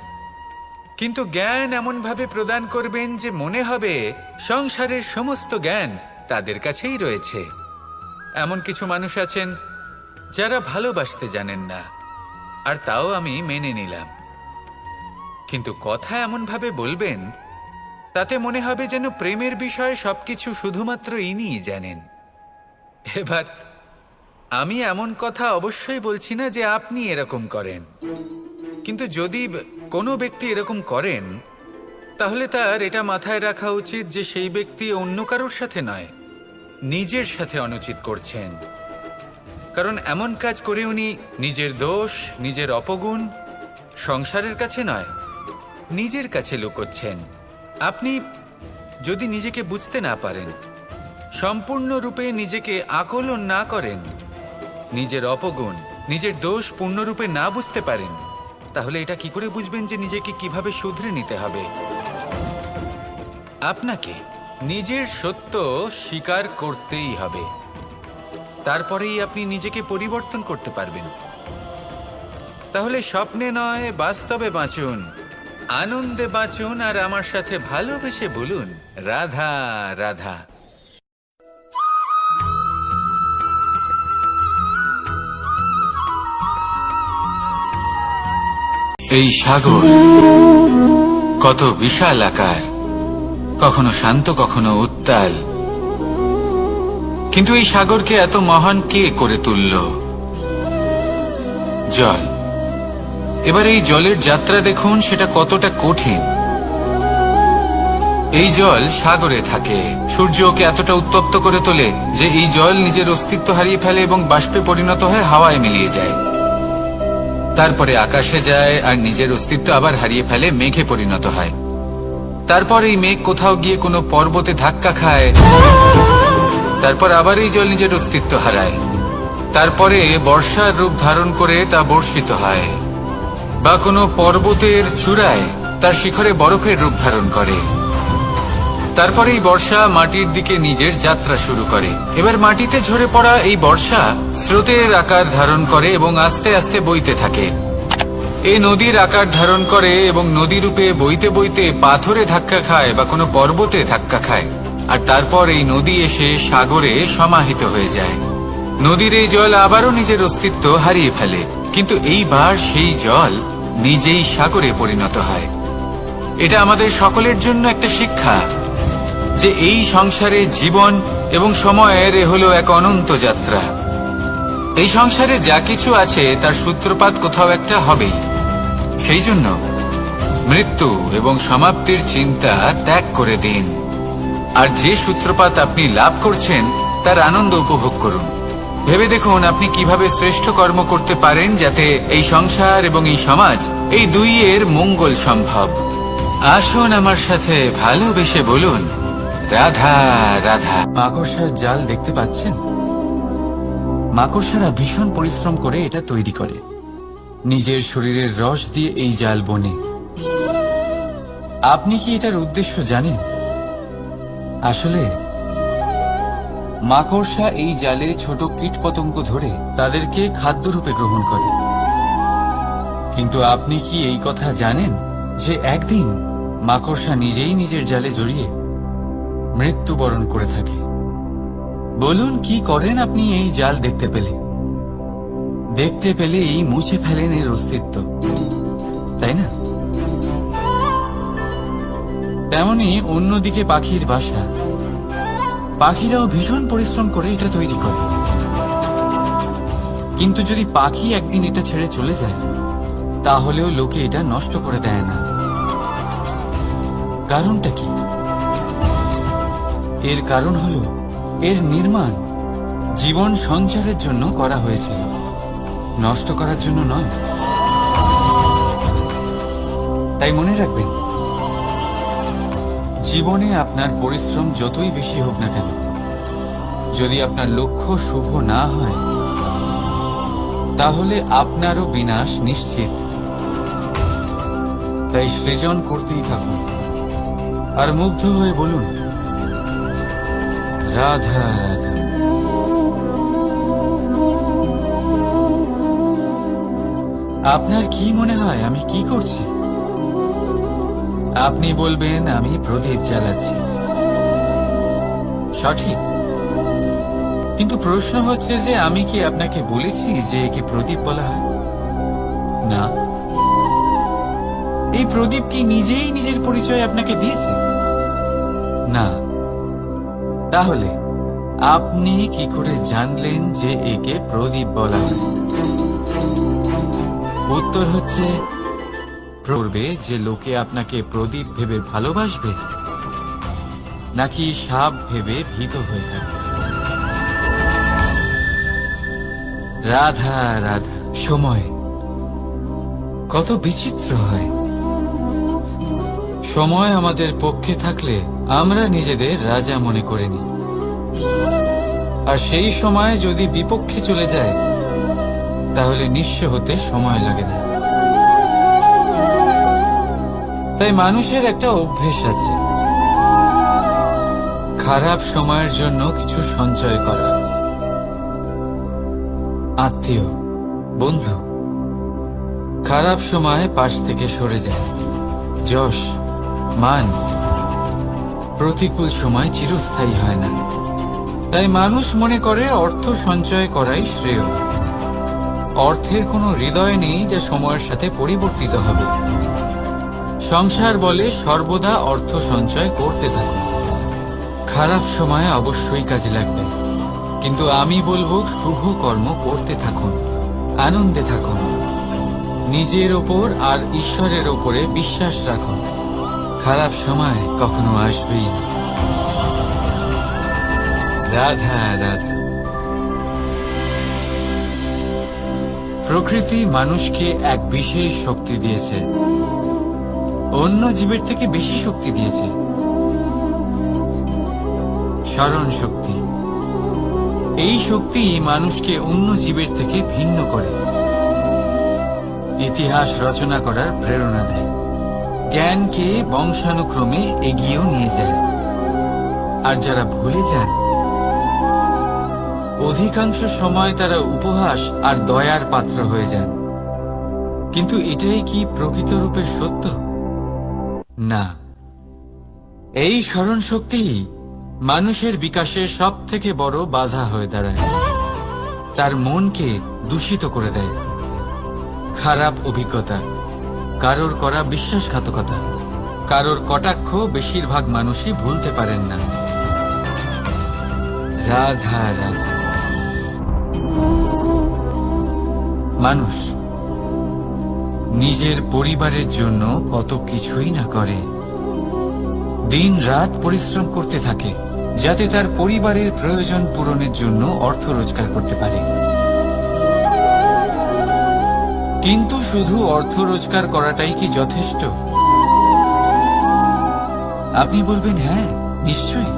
কিন্তু জ্ঞান এমনভাবে প্রদান করবেন যে মনে হবে সংসারের সমস্ত জ্ঞান তাদের কাছেই রয়েছে। এমন কিছু মানুষ আছেন যারা ভালোবাসতে জানেন না, আর তাও আমি মেনে নিলাম। কিন্তু কথা এমনভাবে বলবেন তাতে মনে হবে যেন প্রেমের বিষয়ে সবকিছু শুধুমাত্র ইনিই জানেন। এবার আমি এমন কথা অবশ্যই বলছি না যে আপনি এরকম করেন, কিন্তু যদি কোনো ব্যক্তি এরকম করেন, তাহলে তার এটা মাথায় রাখা উচিত যে সেই ব্যক্তি অন্য কারোর সাথে নয়, নিজের সাথে অনুচিত করছেন। কারণ এমন কাজ করে উনি নিজের দোষ, নিজের অপগুণ সংসারের কাছে নয়, নিজের কাছে লুকোচ্ছেন। আপনি যদি নিজেকে বুঝতে না পারেন, সম্পূর্ণরূপে নিজেকে আকলন না করেন, নিজের অপগুণ, নিজের দোষ পূর্ণরূপে না বুঝতে পারেন, তাহলে এটা কি করে বুঝবেন যে নিজেকে কিভাবে শুধরে নিতে হবে? আপনাকে নিজের সত্য স্বীকার করতেই হবে, তারপরেই আপনি নিজেকে পরিবর্তন করতে পারবেন। তাহলে স্বপ্নে নয়, বাস্তবে বাঁচুন, আনন্দে বাঁচুন, আর আমার সাথে ভালোবেসে বলুন, রাধা রাধা। এই সাগর কত বিশাল আকার, কখনো শান্ত কখনো উত্তাল, কিন্তু এই সাগরকে এত মহান কে করে তুলল? জল। এবার এই জলের যাত্রা দেখুন, সেটা কতটা কঠিন। এই জল সাগরে থাকে, সূর্য ওকে এতটা উত্তপ্ত করে তোলে যে এই জল নিজের অস্তিত্ব হারিয়ে ফেলে এবং বাষ্পে পরিণত হয়ে হাওয়ায় মিলিয়ে যায়। তারপরে আকাশে যায় আর নিজের অস্তিত্ব আবার হারিয়ে ফেলে, মেঘে পরিণত হয়। তারপর এই মেঘ কোথাও গিয়ে কোনো পর্বতে ধাক্কা খায়, তারপর আবার এই জল নিজের অস্তিত্ব হারায়। তারপরে বর্ষার রূপ ধারণ করে তা বর্ষিত হয়, বা কোনো পর্বতের চূড়ায় তার শিখরে বরফের রূপ ধারণ করে। তারপরে এই বর্ষা মাটির দিকে নিজের যাত্রা শুরু করে। এবার মাটিতে ঝরে পড়া এই বর্ষা স্রোতের আকার ধারণ করে এবং আস্তে আস্তে বইতে থাকে। এই নদীর আকার ধারণ করে এবং নদী রূপে বইতে বইতে পাথরে ধাক্কা খায় বা কোনো পর্বতে ধাক্কা খায়, আর তারপর এই নদী এসে সাগরে সমাহিত হয়ে যায়। নদীর এই জল আবারও নিজের অস্তিত্ব হারিয়ে ফেলে, কিন্তু এইবার সেই জল নিজেই সাগরে পরিণত হয়। এটা আমাদের সকলের জন্য একটা শিক্ষা যে এই সংসারে জীবন এবং সময়ের হলো এক অনন্ত যাত্রা। এই সংসারে যা কিছু আছে তার সূত্রপাত কোথাও একটা হবেই। সেই জন্য মৃত্যু এবং সমাপ্তির চিন্তা ত্যাগ করে দিন, আর যে সূত্রপাত আপনি লাভ করছেন তার আনন্দ উপভোগ করুন। ভেবে দেখুন আপনি কিভাবে শ্রেষ্ঠ কর্ম করতে পারেন যাতে এই সংসার এবং এই সমাজ, এই দুইয়ের মঙ্গল সম্ভব। আসুন আমার সাথে ভালোবেসে বলুন, রাধা রাধা। মাকড়সার জাল দেখতে পাচ্ছেন? মাকড়সারা ভীষণ পরিশ্রম করে এটা তৈরি করে, নিজের শরীরের রস দিয়ে এই জাল বোনে। আপনি কি এটার উদ্দেশ্য জানেন? আসলে মাকড়সা এই জালে ছোট কীটপতঙ্গ ধরে তাদেরকে খাদ্যরূপে গ্রহণ করে। কিন্তু আপনি কি এই কথা জানেন যে একদিন মাকড়সা নিজেই নিজের জালে জড়িয়ে মৃত্যুবরণ করে থাকে? বলুন, কি করেন আপনি এই জাল দেখতে পেলে? দেখতে পেলেই মুছে ফেলেন এর অস্তিত্ব, তাই না? তেমনি অন্যদিকে পাখির বাসা, পাখিরাও ভীষণ পরিশ্রম করে এটা তৈরি করে। কিন্তু যদি পাখি একদিন এটা ছেড়ে চলে যায়, তাহলেও লোকে এটা নষ্ট করে দেয় না। কারণটা কি? এর কারণ হলো এর নির্মাণ জীবন সঞ্চারের জন্য করা হয়েছিল, নষ্ট করার জন্য নয়। তাই মনে রাখবেন, জীবনে আপনার পরিশ্রম যতই বেশি হোক না কেন, যদি আপনার লক্ষ্য শুভ না হয়, তাহলে আপনারও বিনাশ নিশ্চিত। তাই সৃজন করতেই থাকুন, আর মুগ্ধ হয়ে বলুন, রাধা রাধা। আপনার কি মনে হয় আমি কি করছি? আপনি বলবেন আমি প্রদীপ জ্বালাচ্ছি। সঠিক, কিন্তু প্রশ্ন হচ্ছে যে আমি কি আপনাকে বলেছি যে একে প্রদীপ বলা হয়? না। এই প্রদীপ কি নিজেই নিজের পরিচয় আপনাকে দিয়েছে? না। তাহলে আপনি কি করে জানলেন যে একে প্রদীপ বলা হয়? উত্তর হচ্ছে, পড়বে যে লোকে আপনাকে প্রদীপ ভেবে ভালোবাসবে, নাকি সাপ ভেবে ভীত হয়ে থাকবে। রাধা রাধা। সময় কত বিচিত্র হয়। সময় আমাদের পক্ষে থাকলে আমরা নিজেদের রাজা মনে করে নিই, আর সেই সময় যদি বিপক্ষে চলে যায় তাহলে নিঃস্ব হতে সময় লাগে না। তাই মানুষের একটা অভ্যেস আছে, খারাপ সময়ের জন্য কিছু সঞ্চয় করা। আত্মীয়, বন্ধু খারাপ সময় পাশ থেকে সরে যায়। যশ, মান প্রতিকূল সময় চিরস্থায়ী হয় না। তাই মানুষ মনে করে অর্থ সঞ্চয় করাই শ্রেয়। অর্থের কোনো হৃদয় নেই যা সময়ের সাথে পরিবর্তিত হবে। সংসার বলে সর্বদা অর্থ সঞ্চয় করতে থাকুন। খারাপ সময়ে অবশ্যই কাজে লাগবে, কিন্তু আমি বলবো শুভ কর্ম করতে থাকুন, আনন্দে থাকুন, নিজের ওপর আর ঈশ্বরের ওপরে বিশ্বাস রাখুন। খারাপ সময় কখনো আসবেই না। রাধা রাধা। প্রকৃতি মানুষকে এক বিশেষ শক্তি দিয়েছে, অন্য জীবের থেকে বেশি শক্তি দিয়েছে। স্মরণ শক্তি। এই শক্তি মানুষকে অন্য জীবের থেকে ভিন্ন করে, ইতিহাস রচনা করার প্রেরণা দেয়, জ্ঞানকে বংশানুক্রমে এগিয়েও নিয়ে যায়। আর যারা ভুলে যান, অধিকাংশ সময় তারা উপহাস আর দয়ার পাত্র হয়ে যান। কিন্তু এটাই কি প্রকৃত রূপে সত্য? না। এই স্মরণ শক্তি মানুষের বিকাশের সব থেকে বড় বাধা হয়ে দাঁড়ায়, তার মনকে দূষিত করে দেয়। খারাপ অভিজ্ঞতা, কারোর করা বিশ্বাসঘাতকতা, কারোর কটাক্ষ বেশিরভাগ মানুষই ভুলতে পারেন না। রাধা রাধা। মানুষ নিজের পরিবারের জন্য কত কিছুই না করে, দিন রাত পরিশ্রম করতে থাকে যাতে তার পরিবারের প্রয়োজন পূরণের জন্য অর্থ রোজগার করতে পারে। কিন্তু শুধু অর্থ রোজগার করাটাই কি যথেষ্ট? আপনি বলবেন, হ্যাঁ নিশ্চয়ই,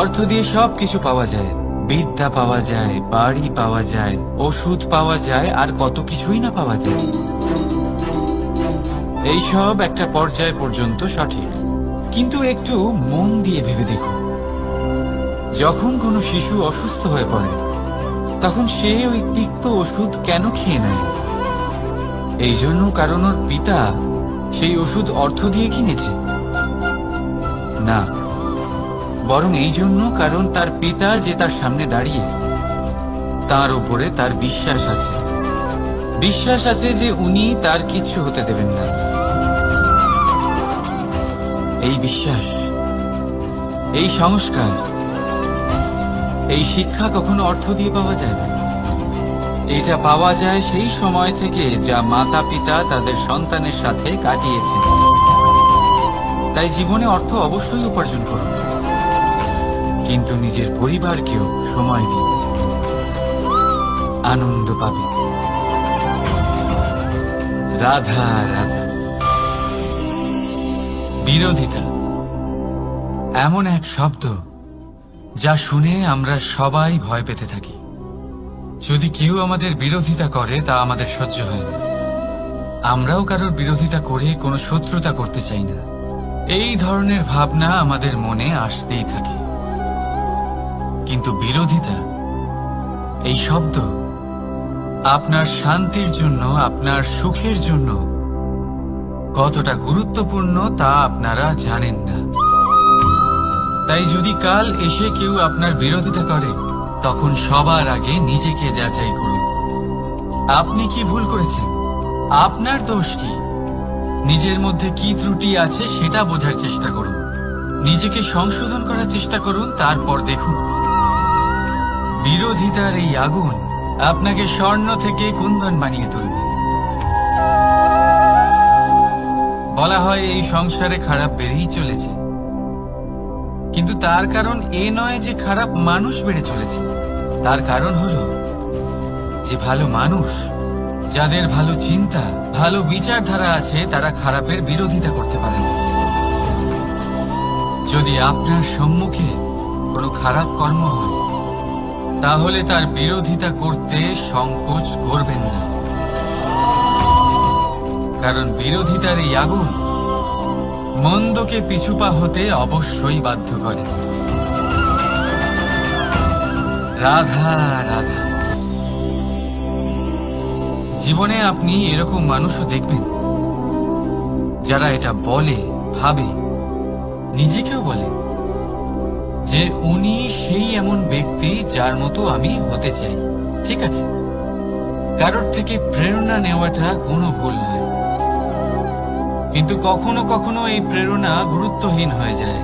অর্থ দিয়ে সবকিছু পাওয়া যায়, বিদ্যা পাওয়া যায়, বাড়ি পাওয়া যায়, ওষুধ পাওয়া যায়, আর কত কিছুই না পাওয়া যায়। এইসব একটা পর্যায় পর্যন্ত সঠিক, কিন্তু একটু মন দিয়ে ভেবে দেখুন, যখন কোনো শিশু অসুস্থ হয়ে পড়ে তখন সে ওই তিক্ত ওষুধ কেন খেয়ে নেয়? এই জন্য কারণ ওর পিতা সেই ওষুধ অর্থ দিয়ে কিনেছে? না, বরং এই জন্য কারণ তার পিতা যে তার সামনে দাঁড়িয়ে, তার উপরে তার বিশ্বাস আছে। বিশ্বাস আছে যে উনি তার কিচ্ছু হতে দেবেন না। এই বিশ্বাস, এই সংস্কার, এই শিক্ষা কখনো অর্থ দিয়ে পাওয়া যায় না। এটা পাওয়া যায় সেই সময় থেকে যা মাতা পিতা তাদের সন্তানের সাথে কাটিয়েছেন। তাই জীবনে অর্থ অবশ্যই উপার্জন করুন, কিন্তু নিজের পরিবারকেও সময় দিন, আনন্দ পাবে। রাধা রাধা। বিরোধিতা এমন এক শব্দ যা শুনে আমরা সবাই ভয় পেতে থাকি। যদি কেউ আমাদের বিরোধিতা করে তা আমাদের সহ্য হয় না। আমরাও কারোর বিরোধিতা করে কোনো শত্রুতা করতে চাই না। এই ধরনের ভাবনা আমাদের মনে আসতেই থাকে। কিন্তু বিরোধিতা, এই শব্দ আপনার শান্তির জন্য, আপনার সুখের জন্য কতটা গুরুত্বপূর্ণ তা আপনারা জানেন না। তাই যদি কাল এসে কেউ আপনার বিরোধিতা করে, তখন সবার আগে নিজেকে যাচাই করুন। আপনি কি ভুল করেছেন? আপনার দোষ কি? নিজের মধ্যে কি ত্রুটি আছে সেটা বোঝার চেষ্টা করুন, নিজেকে সংশোধন করার চেষ্টা করুন, তারপর দেখুন বিরোধিতার এই আগুন আপনাকে স্বর্ণ থেকে কুন্দন বানিয়ে তুলবে। বলা হয় এই সংসারে খারাপ বেড়েই চলেছে, কিন্তু তার কারণ এ নয় যে খারাপ মানুষ বেড়ে চলেছে। তার কারণ হলো যে ভালো মানুষ, যাদের ভালো চিন্তা, ভালো বিচারধারা আছে, তারা খারাপের বিরোধিতা করতে পারে না। যদি আপনার সম্মুখে কোনো খারাপ কর্ম হয়, তাহলে তার বিরোধিতা করতে সংকোচ করবেন না, কারণ বিরোধিতার এই আগুন মন্দকে পিছুপা হতে অবশ্যই বাধ্য করে। রাধা রাধা। জীবনে আপনি এরকম মানুষও দেখবেন যারা এটা বলে, ভাবে, নিজেকেও বলে যে উনি সেই এমন ব্যক্তি যার মতো আমি হতে চাই। ঠিক আছে, কারোর থেকে প্রেরণা নেওয়াটা কোনো ভুল নয়, কিন্তু কখনো কখনো এই প্রেরণা গুরুত্বহীন হয়ে যায়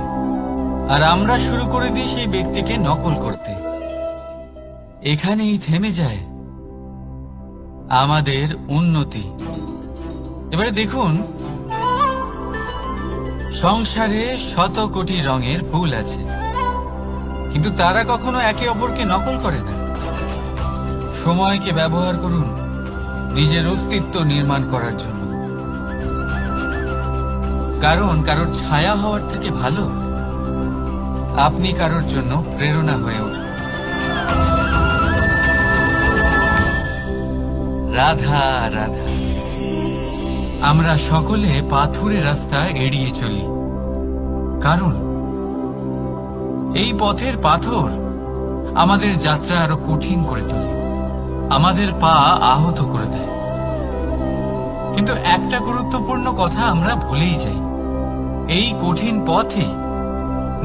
আর আমরা শুরু করে দিই সেই ব্যক্তিকে নকল করতে। এখানেই থেমে যায় আমাদের উন্নতি। এবারে দেখুন, সংসারে শত কোটি রঙের ফুল আছে, কিন্তু তারা কখনো একে অপরকে নকল করে না। সময়কে ব্যবহার করুন নিজের অস্তিত্ব নির্মাণ করার জন্য, কারণ কারোর ছায়া হওয়ার থেকে ভালো আপনি কারোর জন্য প্রেরণা হয়ে উঠুন। রাধা রাধা। আমরা সকলে পাথুরে রাস্তা এড়িয়ে চলি, কারণ এই পথের পাথর আমাদের যাত্রা আরো কঠিন করে তোলে, আমাদের পা আহত করে দেয়। কিন্তু একটা গুরুত্বপূর্ণ কথা আমরা ভুলেই যাই, এই কঠিন পথে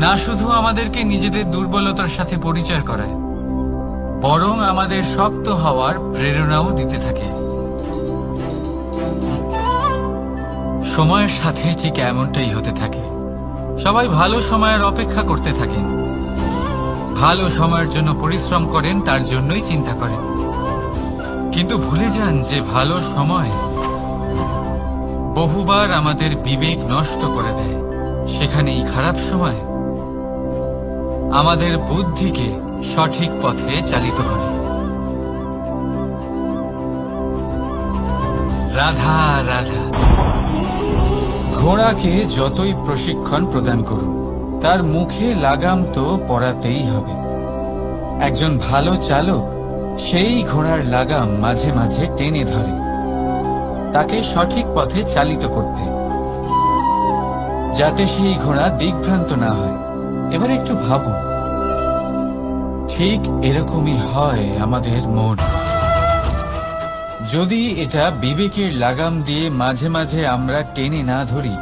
না শুধু আমাদেরকে নিজেদের দুর্বলতার সাথে পরিচয় করায়, বরং আমাদের শক্ত হওয়ার প্রেরণাও দিতে থাকে। সময়ের সাথে ঠিক এমনটাই হতে থাকে। সবাই ভালো সময়ের অপেক্ষা করতে থাকেন, ভালো সময়ের জন্য পরিশ্রম করেন, তার জন্যই চিন্তা করেন, কিন্তু ভুলে যান যে ভালো সময় বহুবার আমাদের বিবেক নষ্ট করে দেয়। সেখানেই খারাপ সময় আমাদের বুদ্ধিকে সঠিক পথে চালিত করে। রাধা রাধা। ঘোড়াকে যতই প্রশিক্ষণ প্রদান করুন, তার মুখে লাগাম তো পরাতেই হবে। একজন ভালো চালক সেই ঘোড়ার লাগাম মাঝে মাঝে টেনে ধরে, তাকে সঠিক পথে চালিত করতে, যাতে সেই ঘোড়া দিকভ্রান্ত না হয়। এবার একটু ভাবুন, ঠিক এরকমই হয় আমাদের মন। যদি এটা বিবেকের লাগাম দিয়ে মাঝে মাঝে আমরা টেনে না ধরি,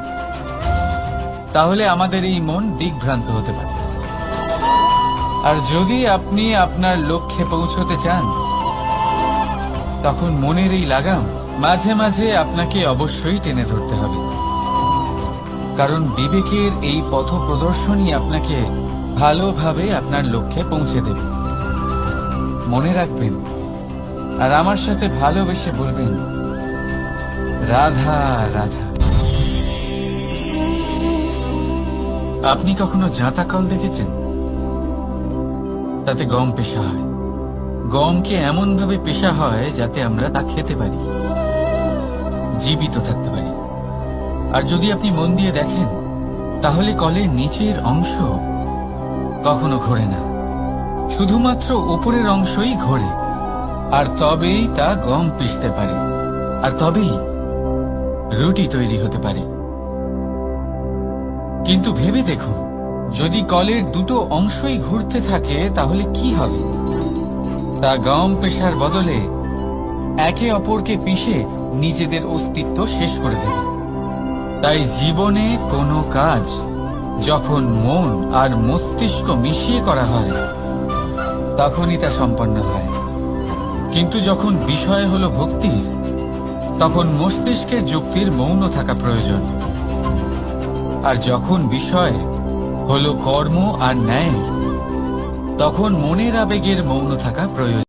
তাহলে আমাদের এই মন দিকভ্রান্ত হতে পারে। আর যদি আপনি আপনার লক্ষ্যে পৌঁছতে চান, তখন মনের এই লাগাম মাঝে মাঝে আপনাকে অবশ্যই টেনে ধরতে হবে, কারণ বিবেকের এই পথ প্রদর্শনই আপনাকে ভালোভাবে আপনার লক্ষ্যে পৌঁছে দেবে। মনে রাখবেন আর আমার সাথে ভালোবেসে বলবেন, রাধা রাধা। আপনি কখনো জাঁতা কল দেখেছেন? তাতে গম পেশা হয়। গমকে এমন ভাবে পেশা হয় যাতে আমরা তা খেতে পারি, জীবিত থাকতে পারি। আর যদি আপনি মন দিয়ে দেখেন, তাহলে কলের নিচের অংশ কখনো ঘোরে না, শুধুমাত্র উপরের অংশই ঘোরে। আর তবেই তা গম পিষতে পারে, আর তবেই রুটি তৈরি হতে পারে। কিন্তু ভেবে দেখুন, যদি কলের দুটো অংশই ঘুরতে থাকে তাহলে কি হবে? তা গম পেশার বদলে একে অপরকে পিষে নিজেদের অস্তিত্ব শেষ করে দেবে। তাই জীবনে কোনো কাজ যখন মন আর মস্তিষ্ক মিশিয়ে করা হয়, তখনই তা সম্পন্ন হয়। কিন্তু যখন বিষয় হলো ভক্তির, তখন মস্তিষ্কের যুক্তির মৌন থাকা প্রয়োজন। আর যখন বিষয় হলো কর্ম আর ন্যায়, তখন মনের আবেগের মৌন থাকা প্রয়োজন।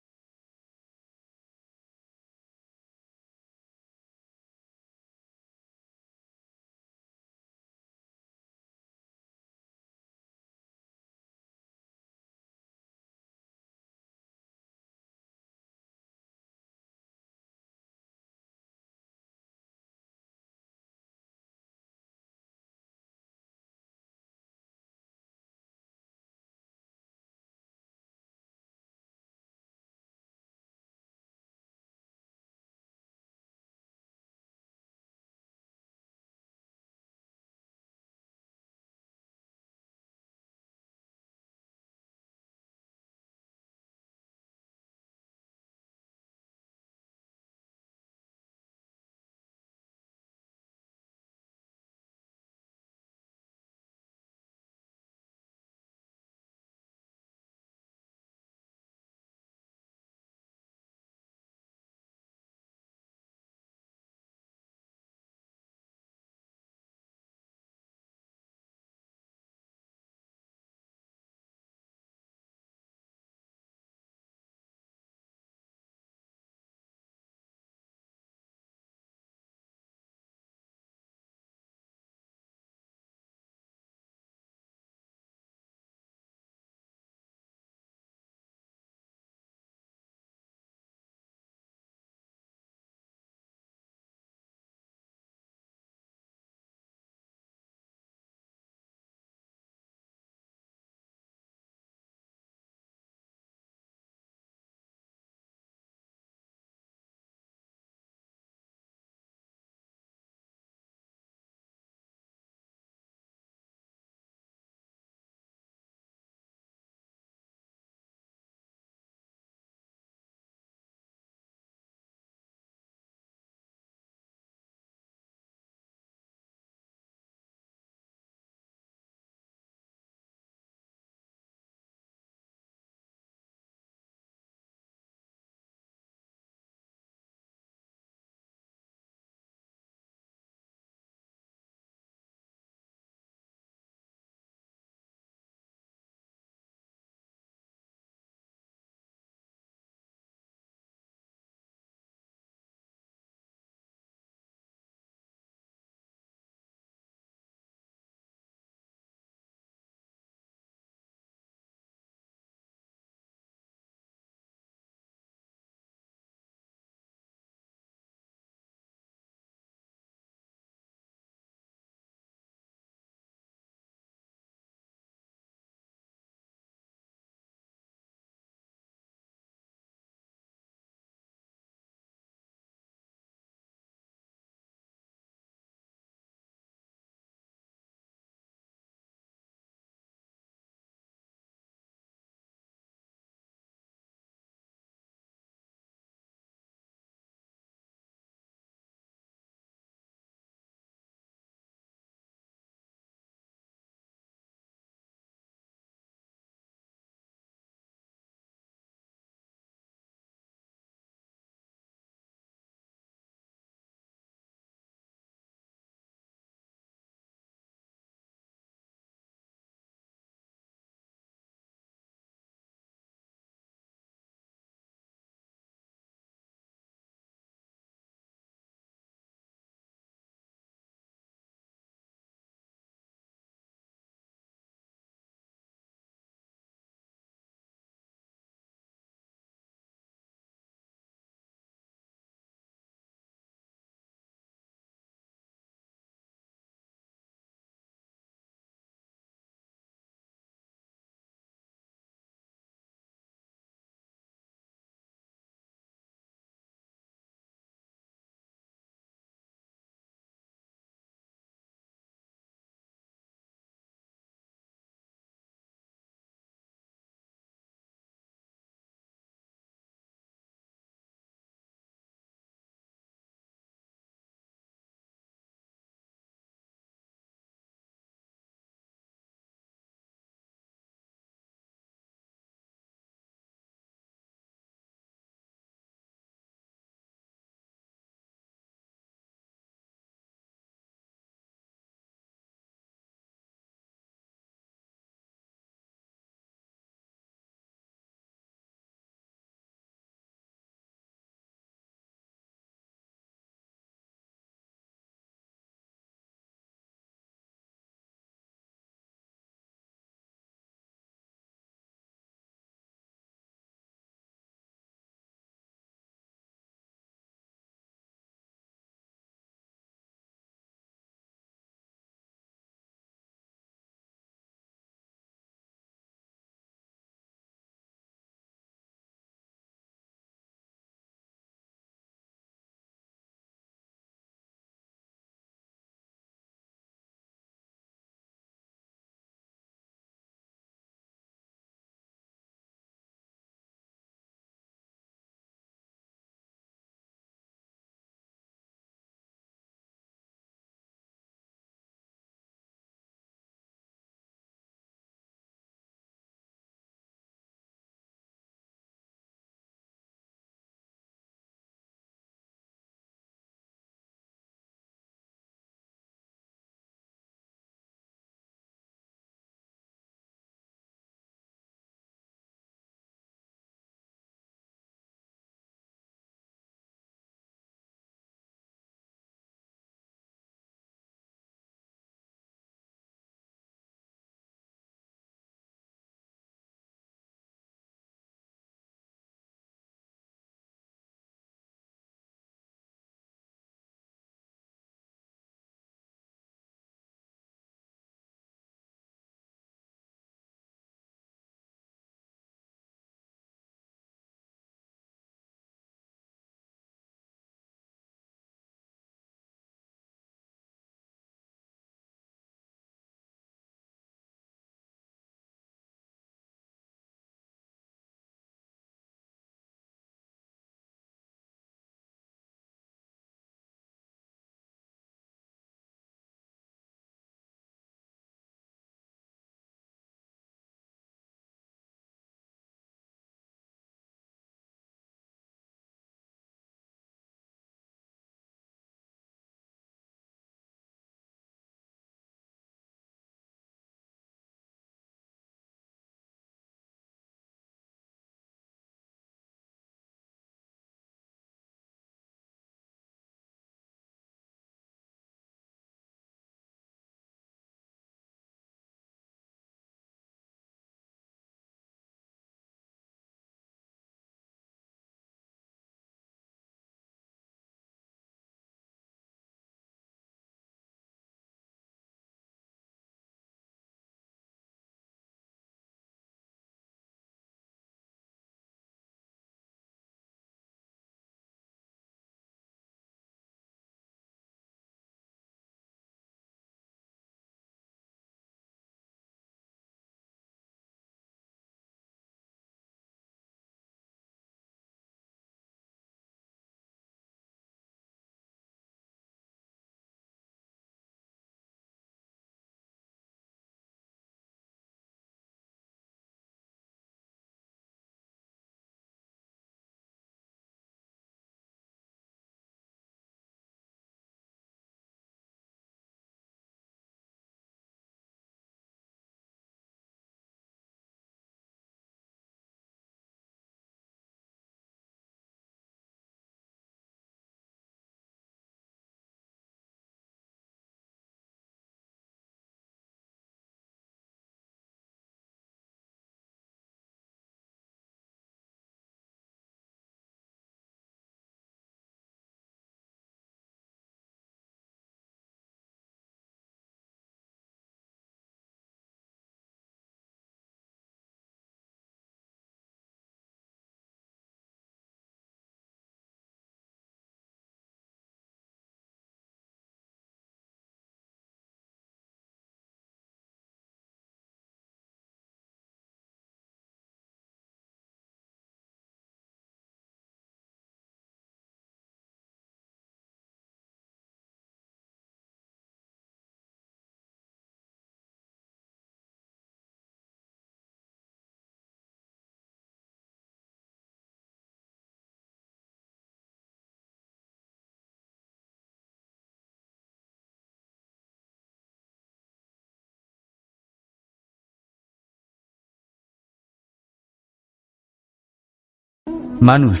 মানুষ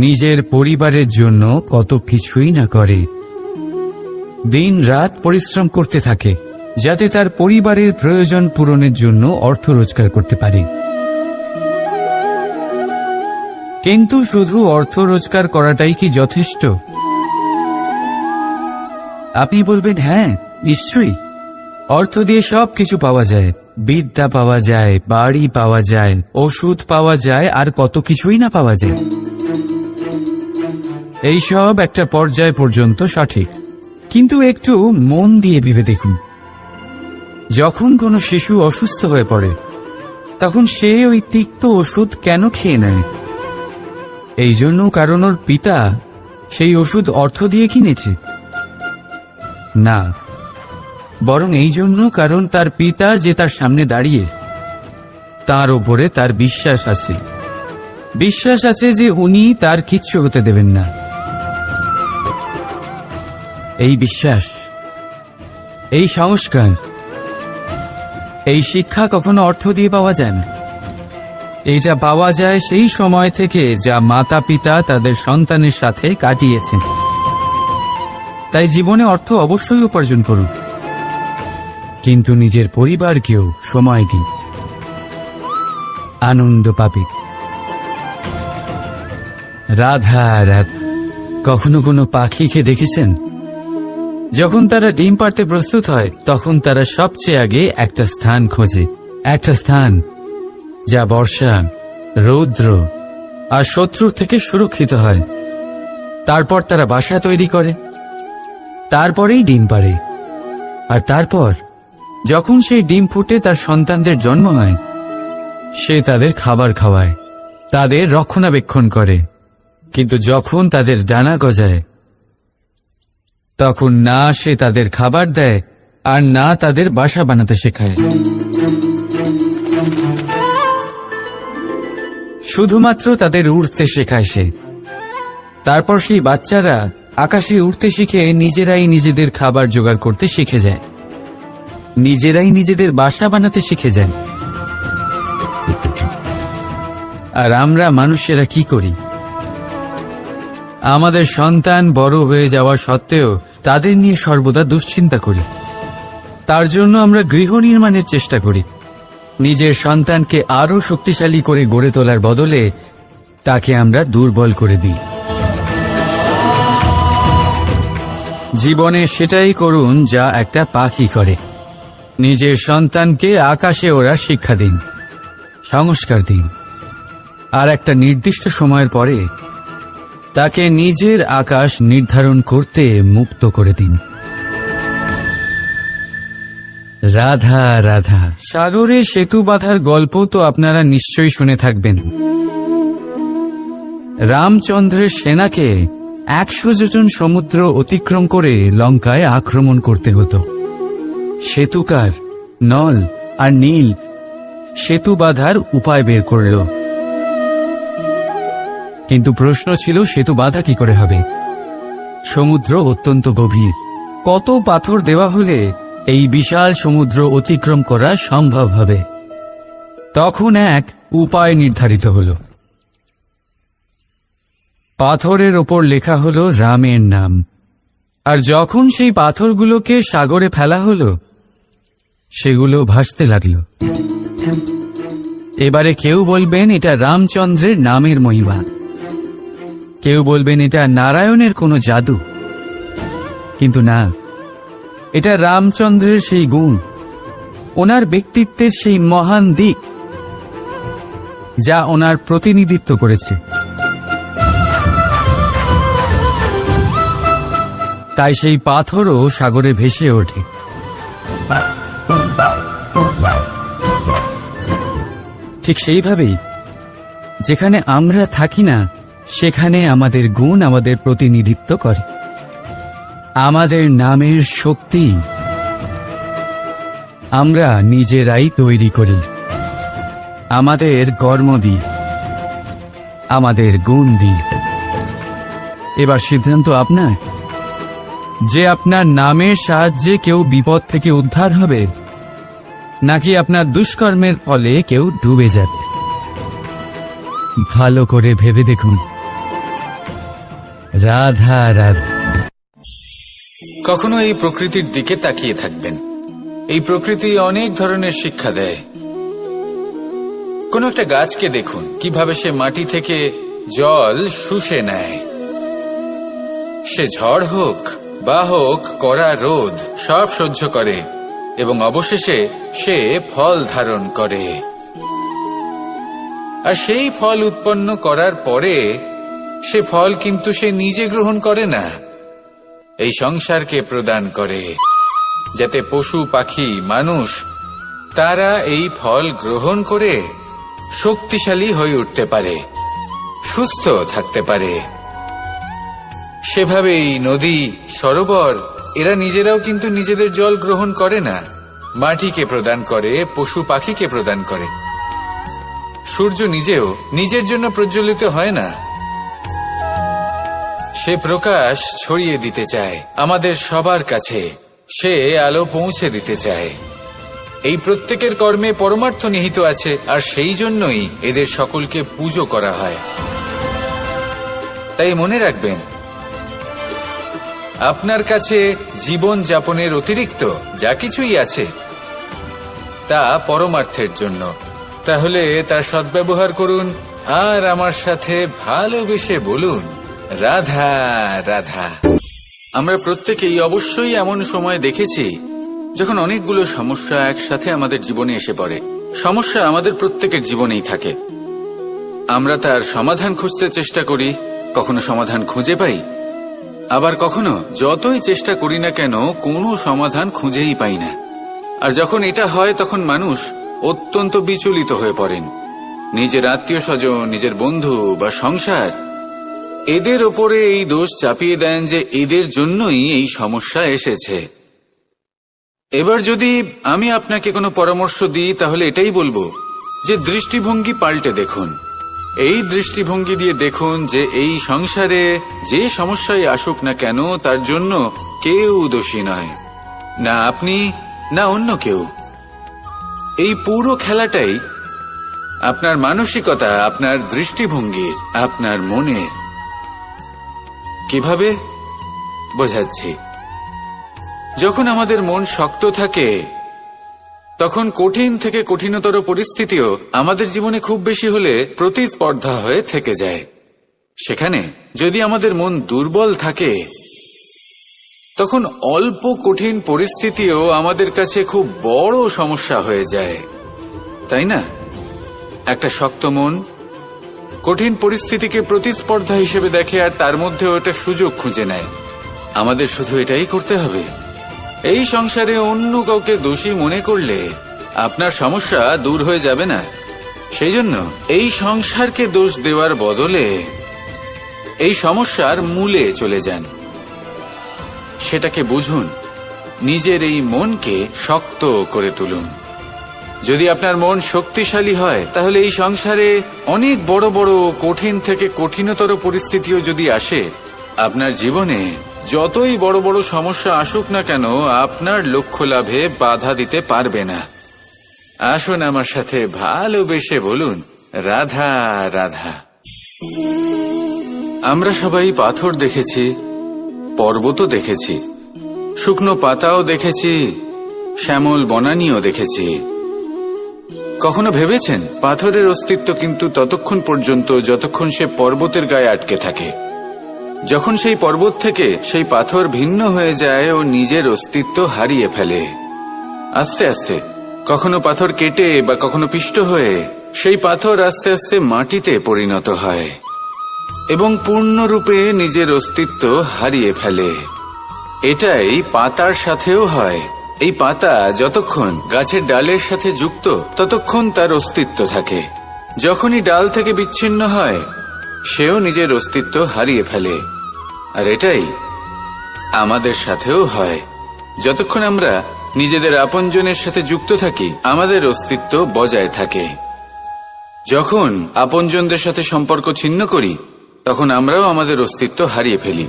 নিজের পরিবারের জন্য কত কিছুই না করে, দিন রাত পরিশ্রম করতে থাকে যাতে তার পরিবারের প্রয়োজন পূরণের জন্য অর্থ রোজগার করতে পারে। কিন্তু শুধু অর্থ রোজগার করাটাই কি যথেষ্ট? আপনি বলবেন, হ্যাঁ নিশ্চয়ই, অর্থ দিয়ে সব কিছু পাওয়া যায়, বিদ্যা পাওয়া যায়, বাড়ি পাওয়া যায়, ওষুধ পাওয়া যায়, আর কত কিছুই না পাওয়া যায়। এই সব একটা পর্যায় পর্যন্ত সঠিক, কিন্তু একটু মন দিয়ে ভেবে দেখুন, যখন কোনো শিশু অসুস্থ হয়ে পড়ে তখন সে ওই তিক্ত ওষুধ কেন খেয়ে নেয়? এই জন্য কারণ ওর পিতা সেই ওষুধ অর্থ দিয়ে কিনেছে? না, বরং এই জন্য কারণ তার পিতা যে তার সামনে দাঁড়িয়ে, তার ওপরে তার বিশ্বাস আছে, বিশ্বাস আছে যে উনি তার কিচ্ছু হতে দেবেন না। এই বিশ্বাস, এই সংস্কার, এই শিক্ষা কখনো অর্থ দিয়ে পাওয়া যায় না। এইটা পাওয়া যায় সেই সময় থেকে যা মাতা পিতা তাদের সন্তানের সাথে কাটিয়েছেন। তাই জীবনে অর্থ অবশ্যই উপার্জন করুন, কিন্তু নিজের পরিবারকেও সময় দিন, আনন্দ পাবে। রাধা রাধা। কখনো কোনো পাখিকে দেখেছেন? যখন তারা ডিম পাড়তে প্রস্তুত হয় তখন তারা সবচেয়ে আগে একটা স্থান খোঁজে, একটা স্থান যা বর্ষা, রৌদ্র আর শত্রুর থেকে সুরক্ষিত হয়। তারপর তারা বাসা তৈরি করে, তারপরেই ডিম পাড়ে, আর তারপর যখন সেই ডিম ফুটে তার সন্তানদের জন্ম হয়, সে তাদের খাবার খাওয়ায়, তাদের রক্ষণাবেক্ষণ করে। কিন্তু যখন তাদের ডানা গজায় তখন না সে তাদের খাবার দেয় আর না তাদের বাসা বানাতে শেখায়। শুধুমাত্র তাদের উড়তে শেখায় সে। তারপর সেই বাচ্চারা আকাশে উড়তে শিখে নিজেরাই নিজেদের খাবার জোগাড় করতে শিখে যায়, নিজেরাই নিজেদের বাসা বানাতে শিখে যায়। আর আমরা মানুষেরা কি করি? আমাদের সন্তান বড় হয়ে যাওয়া সত্ত্বেও তাদের নিয়ে সর্বদা দুশ্চিন্তা করি। তার জন্য আমরা গৃহ নির্মাণের চেষ্টা করি। নিজের সন্তানকে আরো শক্তিশালী করে গড়ে তোলার বদলে তাকে আমরা দুর্বল করে দিই। জীবনে সেটাই করুন যা একটা পাখি করে। নিজের সন্তানকে আকাশে ওড়ার শিক্ষা দিন, সংস্কার দিন, আর একটা নির্দিষ্ট সময়ের পরে তাকে নিজের আকাশ নির্ধারণ করতে মুক্ত করে দিন। রাধা রাধা। সাগরে সেতু বাঁধার গল্প তো আপনারা নিশ্চয়ই শুনে থাকবেন। রামচন্দ্রের সেনাকে 100 যোজন সমুদ্র অতিক্রম করে লঙ্কায় আক্রমণ করতে হতো। সেতুকার নল আর নীল সেতু বাঁধার উপায় বের করল, কিন্তু প্রশ্ন ছিল সেতু বাঁধা কি করে হবে? সমুদ্র অত্যন্ত গভীর, কত পাথর দেওয়া হলে এই বিশাল সমুদ্র অতিক্রম করা সম্ভব হবে? তখন এক উপায় নির্ধারিত হল। পাথরের ওপর লেখা হলো রামের নাম, আর যখন সেই পাথরগুলোকে সাগরে ফেলা হলো সেগুলো ভাসতে লাগলো। এবারে কেউ বলবেন এটা রামচন্দ্রের নামের মহিমা, কেউ বলবেন এটা নারায়ণের কোনো জাদু, কিন্তু না, এটা রামচন্দ্রের সেই গুণ, ওনার ব্যক্তিত্বের সেই মহান দিক যা ওনার প্রতিনিধিত্ব করেছে। তাই সেই পাথরও সাগরে ভেসে ওঠে। ঠিক সেইভাবেই যেখানে আমরা থাকি না সেখানে আমাদের গুণ আমাদের প্রতিনিধিত্ব করে। আমাদের নামের শক্তি আমরা নিজেরাই তৈরি করি, আমাদের কর্ম দিই, আমাদের গুণ দিই। এবার সিদ্ধান্ত আপনার যে আপনার নামের সাহায্যে কেউ বিপদ থেকে উদ্ধার হবে নাকি আপনার দুষ্কর্মের ফলে কেউ ডুবে যাবে। ভালো করে ভেবে দেখুন। রাধা রাধা। কখনো এই প্রকৃতির দিকে তাকিয়ে থাকবেন। এই প্রকৃতি অনেক ধরনের শিক্ষা দেয়। কোন একটা গাছকে দেখুন কিভাবে সে মাটি থেকে জল শুষে নেয়। সে ঝড় হোক বা হোক কড়া রোদ সব সহ্য করে এবং অবশেষে সে ফল ধারণ করে। আর সেই ফল উৎপন্ন করার পরে সে ফল কিন্তু সে নিজে গ্রহণ করে না, এই সংসারকে প্রদান করে, যাতে পশু পাখি মানুষ তারা এই ফল গ্রহণ করে শক্তিশালী হয়ে উঠতে পারে, সুস্থ থাকতে পারে। সেভাবেই নদী, সরোবর এরা নিজেরাও কিন্তু নিজেদের জল গ্রহণ করে না, মাটিকে প্রদান করে, পশু পাখিকে প্রদান করে। সূর্য নিজেও নিজের জন্য প্রজ্বলিত হয় না, সে প্রকাশ ছড়িয়ে দিতে চায় আমাদের সবার কাছে, সে আলো পৌঁছে দিতে চায়। এই প্রত্যেকের কর্মে পরমার্থ নিহিত আছে, আর সেই জন্যই এদের সকলকে পুজো করা হয়। তাই মনে রাখবেন, আপনার কাছে জীবন যাপনের অতিরিক্ত যা কিছুই আছে তা পরমার্থের জন্য। তাহলে তার সদ্ব্যবহার করুন আর আমার সাথে ভালোবেসে বলুন, রাধা রাধা। আমরা প্রত্যেকেই অবশ্যই এমন সময় দেখেছি যখন অনেকগুলো সমস্যা একসাথে আমাদের জীবনে এসে পড়ে। সমস্যা আমাদের প্রত্যেকের জীবনেই থাকে। আমরা তার সমাধান খুঁজতে চেষ্টা করি, কখনো সমাধান খুঁজে পাই, আবার কখনো যতই চেষ্টা করি না কেন কোনো সমাধান খুঁজেই পাই না। আর যখন এটা হয় তখন মানুষ অত্যন্ত বিচলিত হয়ে পড়েন। নিজের আত্মীয় স্বজন, নিজের বন্ধু বা সংসার এদের ওপরে এই দোষ চাপিয়ে দেন যে এদের জন্যই এই সমস্যা এসেছে। এবার যদি আমি আপনাকে কোনো পরামর্শ দিই তাহলে এটাই বলবো যে দৃষ্টিভঙ্গি পাল্টে দেখুন। এই দৃষ্টিভঙ্গি দিয়ে দেখুন যে এই সংসারে যে সমস্যায় আসুক না কেন তার জন্য কেউ দোষী নয়, না আপনি না অন্য কেউ। এই পুরো খেলাটাই আপনার মানসিকতা, আপনার দৃষ্টিভঙ্গির, আপনার মনের। কিভাবে বোঝাচ্ছি? যখন আমাদের মন শক্ত থাকে তখন কঠিন থেকে কঠিনতর পরিস্থিতিও আমাদের জীবনে খুব বেশি হলে প্রতিস্পর্ধা হয়ে থেকে যায়। সেখানে যদি আমাদের মন দুর্বল থাকে তখন অল্প কঠিন পরিস্থিতিও আমাদের কাছে খুব বড় সমস্যা হয়ে যায়, তাই না? একটা শক্ত মন কঠিন পরিস্থিতিকে প্রতিস্পর্ধা হিসেবে দেখে আর তার মধ্যেও একটা সুযোগ খুঁজে নেয়। আমাদের শুধু এটাই করতে হবে। এই সংসারে অন্য কাউকে দোষী মনে করলে আপনার সমস্যা দূর হয়ে যাবে না। সেই জন্য এই সংসারকে দোষ দেওয়ার বদলে এই সমস্যার মূলে চলে যান, সেটাকে বুঝুন, নিজের এই মনকে শক্ত করে তুলুন। যদি আপনার মন শক্তিশালী হয় তাহলে এই সংসারে অনেক বড় বড় কঠিন থেকে কঠিনতর পরিস্থিতিও যদি আসে, আপনার জীবনে যতই বড় বড় সমস্যা আসুক না কেন আপনার লক্ষ্য লাভে বাধা দিতে পারবে না। আসুন আমার সাথে ভালোবেসে বলুন, রাধা রাধা। আমরা সবাই পাথর দেখেছি, পর্বতও দেখেছি, শুকনো পাতাও দেখেছি, শ্যামল বনানীও দেখেছি। কখনো ভেবেছেন পাথরের অস্তিত্ব কিন্তু ততক্ষণ পর্যন্ত যতক্ষণ সে পর্বতের গায়ে আটকে থাকে। যখন সেই পর্বত থেকে সেই পাথর ভিন্ন হয়ে যায় ও নিজের অস্তিত্ব হারিয়ে ফেলে। আস্তে আস্তে কখনো পাথর কেটে বা কখনো পিষ্ট হয়ে সেই পাথর আস্তে আস্তে মাটিতে পরিণত হয় এবং পূর্ণরূপে নিজের অস্তিত্ব হারিয়ে ফেলে। এটাই পাতার সাথেও হয়। এই পাতা যতক্ষণ গাছের ডালের সাথে যুক্ত ততক্ষণ তার অস্তিত্ব থাকে। যখনই ডাল থেকে বিচ্ছিন্ন হয় সেও নিজের অস্তিত্ব হারিয়ে ফেলে। আর এটাই আমাদের সাথেও হয়। যতক্ষণ আমরা নিজেদের আপনজনের সাথে যুক্ত থাকি আমাদের অস্তিত্ব বজায় থাকে। যখন আপনজনদের সাথে সম্পর্ক ছিন্ন করি তখন আমরাও আমাদের অস্তিত্ব হারিয়ে ফেলি।